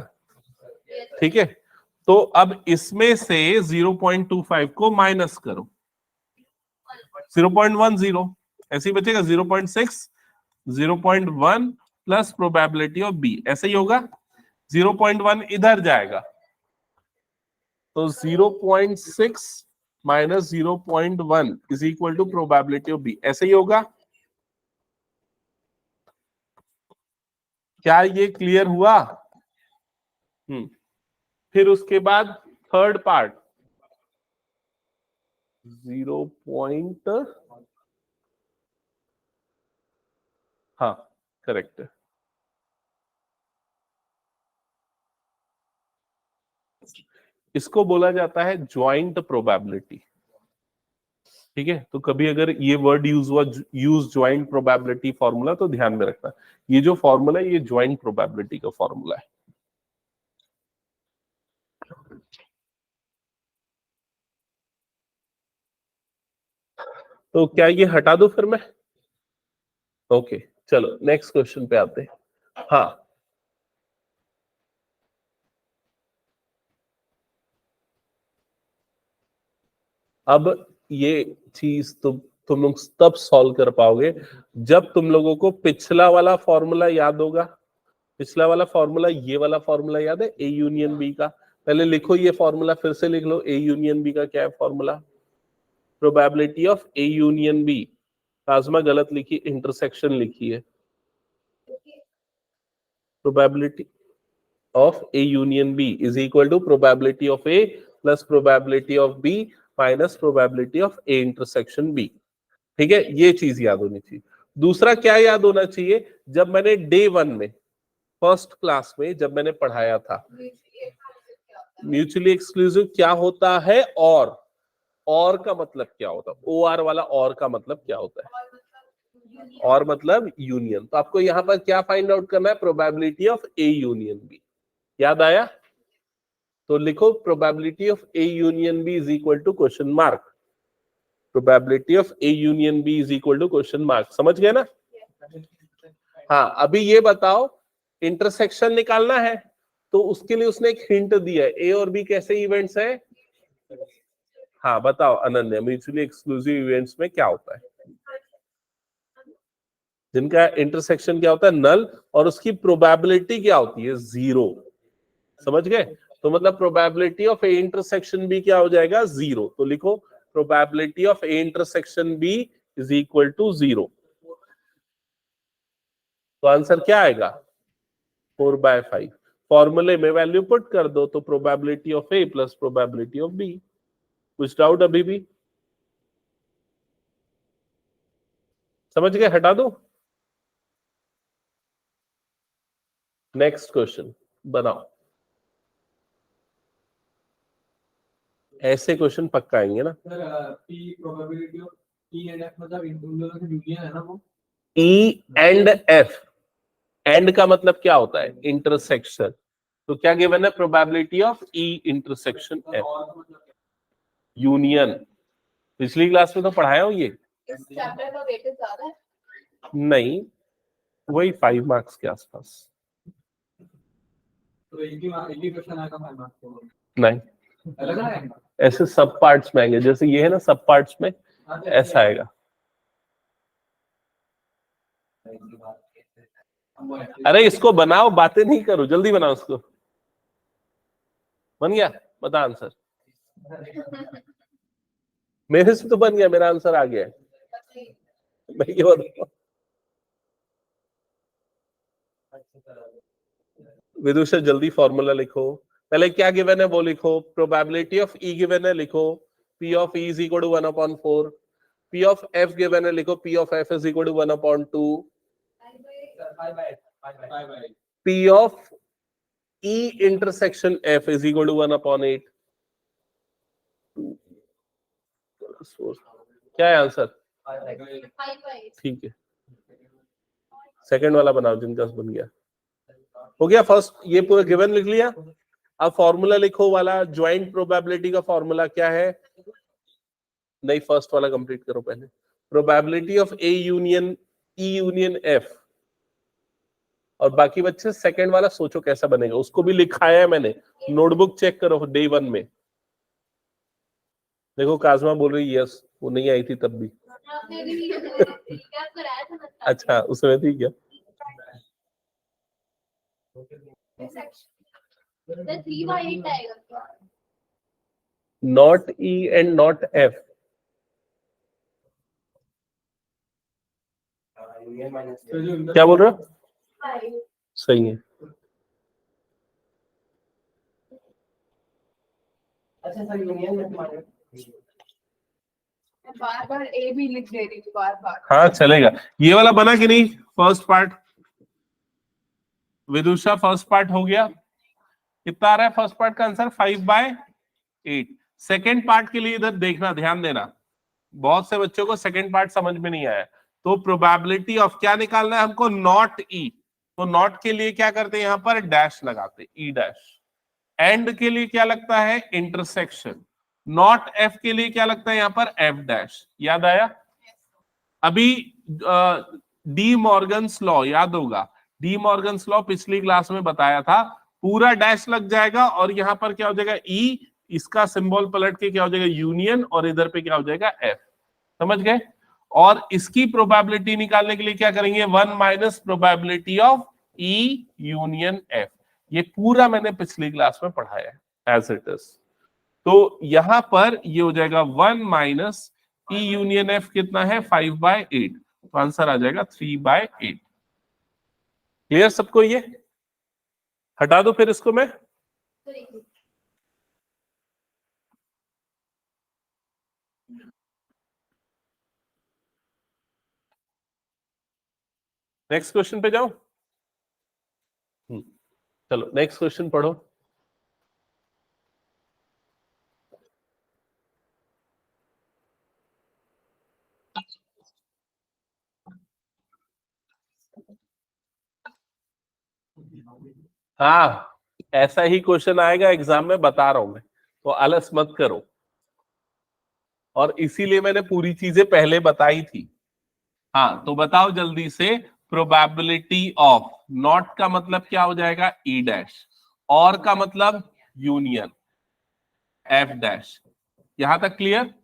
ठीक है। तो अब इसमें से 0.25 को माइनस करो, 0.10 ऐसे ही बचेगा। 0.6 0.1 प्लस प्रोबेबिलिटी ऑफ बी, ऐसे ही होगा। 0.1 इधर जाएगा, तो 0.6 minus 0.1 is equal to probability of B, ऐसे ही होगा। क्या ये क्लियर हुआ? फिर उसके बाद थर्ड पार्ट 0. हाँ करेक्ट है। इसको बोला जाता है ज्वाइंट प्रोबेबिलिटी, ठीक है। तो कभी अगर ये वर्ड यूज हुआ, यूज ज्वाइंट प्रोबेबिलिटी फॉर्मूला, तो ध्यान में रखना ये जो फॉर्मूला है ये ज्वाइंट प्रोबेबिलिटी का फॉर्मूला है। तो क्या ये हटा दो फिर मैं? ओके, चलो नेक्स्ट क्वेश्चन पे आते हैं। हाँ, अब ये चीज तुम लोग तब सॉल्व कर पाओगे जब तुम लोगों को पिछला वाला फॉर्मूला याद होगा। पिछला वाला फॉर्मूला, ये वाला फॉर्मूला याद है, ए यूनियन बी का। पहले लिखो ये फॉर्मूला, फिर से लिख लो। ए यूनियन बी का क्या है formula? Probability of A union B. ताजमा गलत लिखी, इंटरसेक्शन लिखी है। Probability of A union B is equal to probability of A plus probability of B minus probability of A intersection B, ठीक है। ये चीज याद होनी चाहिए। दूसरा क्या याद होना चाहिए? जब मैंने डे 1 में, फर्स्ट क्लास में जब मैंने पढ़ाया था, म्यूचुअली एक्सक्लूसिव क्या होता है और का मतलब क्या होता है, OR वाला और का मतलब क्या होता है? और मतलब यूनियन। तो आपको यहाँ पर क्या फाइंड आउट करना है? Probability of A union B. याद आया? तो लिखो probability of A union B is equal to question mark. Probability of A union B is equal to question mark. समझ गए ना? हाँ, अभी ये बताओ, इंटरसेक्शन निकालना है तो उसके लिए उसने एक हिंट दिया है। ए और बी कैसे इवेंट्स है? हाँ बताओ अनन्या, म्यूचुअली एक्सक्लूसिव इवेंट्स में क्या होता है? जिनका इंटरसेक्शन क्या होता है? नल। और उसकी प्रोबेबिलिटी क्या होती है? 0। समझ गए? तो मतलब probability of A intersection B क्या हो जाएगा? 0। तो लिखो probability of A intersection B is equal to 0। तो आंसर क्या आएगा? 4/5। फॉर्मूले में वैल्यू पुट कर दो तो probability of A plus probability of B. कुछ डाउट अभी भी? समझ गए? हटा दो। नेक्स्ट क्वेश्चन बनाओ। ऐसे क्वेश्चन पक्का आएंगे ना? Sir P probability of E and F मतलब इन दोनों का यूनियन है ना वो? E and F. एंड का मतलब क्या होता है? इंटरसेक्शन। तो क्या गिवन है? Probability of E intersection F और मतलब यूनियन। पिछली क्लास में तो पढ़ाया हूं ये। इस चैप्टर का वेटेज ज्यादा है। नहीं, वही 5 मार्क्स के आसपास। तो एक ही क्वेश्चन आएगा 5 मार्क्स को? नहीं, अलग अलग आएगा? ऐसे सब पार्ट्स में आएंगे। जैसे ये है ना, सब पार्ट्स में ऐसा आएगा। अरे इसको बनाओ, बातें नहीं करो, जल्दी बनाओ इसको। बन गया? बता आंसर। मेरे से तो बन गया, मेरा आंसर आ गया है। मैं ये बताऊं, विदुषा जल्दी फॉर्मूला लिखो। पहले क्या गिवन है वो लिखो। प्रोबेबिलिटी ऑफ ई गिवन है, लिखो P of E is equal to 1/4। P of F given है, लिखो P of F is equal to 1/2। P of E intersection F is equal to 1/8। क्या है आंसर? ठीक है, सेकंड वाला बनाओ जिनका बन गया। हो गया फर्स्ट, ये पूरा गिवन लिख लिया। अब फॉर्मूला लिखो वाला ज्वाइंट प्रोबेबिलिटी का फॉर्मूला क्या है? नहीं, फर्स्ट वाला कंप्लीट करो पहले। Probability of A union E union F. और बाकी बच्चे सेकंड वाला सोचो कैसा बनेगा, उसको भी लिखाया है मैंने। नोटबुक चेक करो डे 1 में। देखो काजमा बोल रही यस, वो नहीं आई थी तब भी। अच्छा, उसमें थी क्या? Not E and not F. क्या बोल रहे हो? सही है। अच्छा सर, यूनियन में तुम्हारे बार बार ए भी लिख दे रही हूँ बार बार। हाँ चलेगा। ये वाला बना कि नहीं? फर्स्ट पार्ट विदुषा, फर्स्ट पार्ट हो गया। कितना आ रहा है फर्स्ट पार्ट का आंसर? 5/8। सेकेंड पार्ट के लिए इधर देखना, ध्यान देना। बहुत से बच्चों को सेकेंड पार्ट समझ में नहीं आया। तो प्रोबेबिलिटी ऑफ क्या निकालना है हमको? नॉट ई। तो नॉट के लिए क्या करते हैं? यहां पर डैश लगाते, ई डैश। एंड के लिए क्या लगता है? इंटरसेक्शन। नॉट एफ के लिए क्या लगता है? यहां पर एफ डैश। याद आया? अभी डी मॉर्गन्स लॉ याद होगा। डी मॉर्गन्स लॉ पिछली क्लास में बताया था। पूरा डैश लग जाएगा और यहां पर क्या हो जाएगा? ई। इसका सिंबल पलट के क्या हो जाएगा? यूनियन। और इधर पे क्या हो जाएगा? एफ। समझ गए? और इसकी प्रोबेबिलिटी निकालने के लिए क्या करेंगे? 1 minus probability of E union F. ये पूरा मैंने पिछली क्लास में पढ़ाया है एज इट इज। तो यहां पर ये हो जाएगा 1 माइनस ई यूनियन एफ। कितना है? 5/8। तो आंसर आ जाएगा 3/8। क्लियर सबको? ये हटा दो फिर इसको मैं। नेक्स्ट क्वेश्चन पे जाओ। चलो नेक्स्ट क्वेश्चन पढ़ो। हाँ, ऐसा ही क्वेश्चन आएगा एग्जाम में, बता रहा हूं मैं, तो आलस मत करो। और इसीलिए मैंने पूरी चीजें पहले बताई थी। हाँ, तो बताओ जल्दी से, प्रोबेबिलिटी ऑफ, नॉट का मतलब क्या हो जाएगा, ई डैश, और का मतलब यूनियन एफ डैश। यहां तक क्लियर?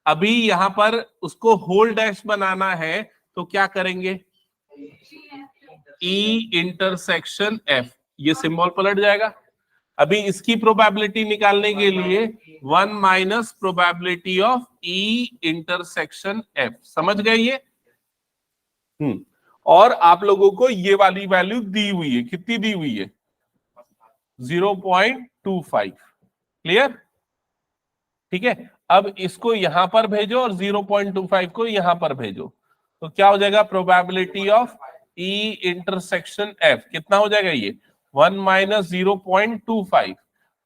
अभी यहां पर उसको होल डैश बनाना है तो क्या करेंगे, ई इंटरसेक्शन एफ, ये सिंबल पलट जाएगा। अभी इसकी प्रोबेबिलिटी निकालने के लिए 1 minus probability of E intersection F, समझ गए ये? और आप लोगों को ये वाली वैल्यू दी हुई है, कितनी दी हुई है, 0.25, क्लियर? ठीक है, अब इसको यहां पर भेजो और 0.25 को यहां पर भेजो, तो क्या हो जाएगा, probability of E intersection F कितना हो जाएगा, ये 1 माइनस 0.25,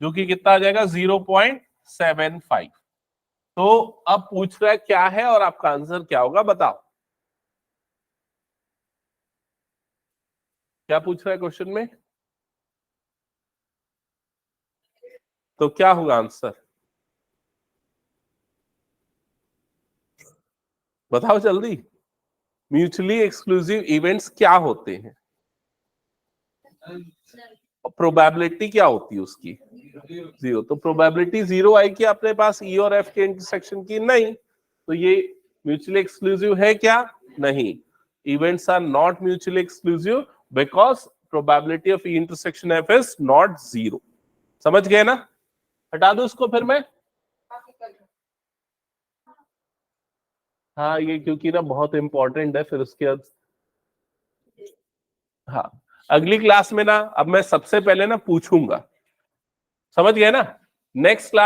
जो कि कितना आ जाएगा, 0.75। तो अब पूछ रहा है क्या है और आपका आंसर क्या होगा, बताओ क्या पूछ रहा है क्वेश्चन में, तो क्या होगा आंसर, बताओ जल्दी। म्यूचुअली एक्सक्लूसिव इवेंट्स क्या होते हैं, प्रोबेबिलिटी क्या होती है उसकी, जीरो। तो प्रोबेबिलिटी जीरो आई कि अपने पास ई और एफ के इंटरसेक्शन की, नहीं, तो ये म्यूचुअली एक्सक्लूसिव है क्या, नहीं। Events are not mutually exclusive because probability of E intersection F is not zero. समझ गए ना? हटा दो उसको फिर मैं। हाँ, ये क्योंकि ना बहुत इंपॉर्टेंट है, फिर उसके बाद हाँ, अगली क्लास में ना अब मैं सबसे पहले ना पूछूंगा, समझ गए ना? Next class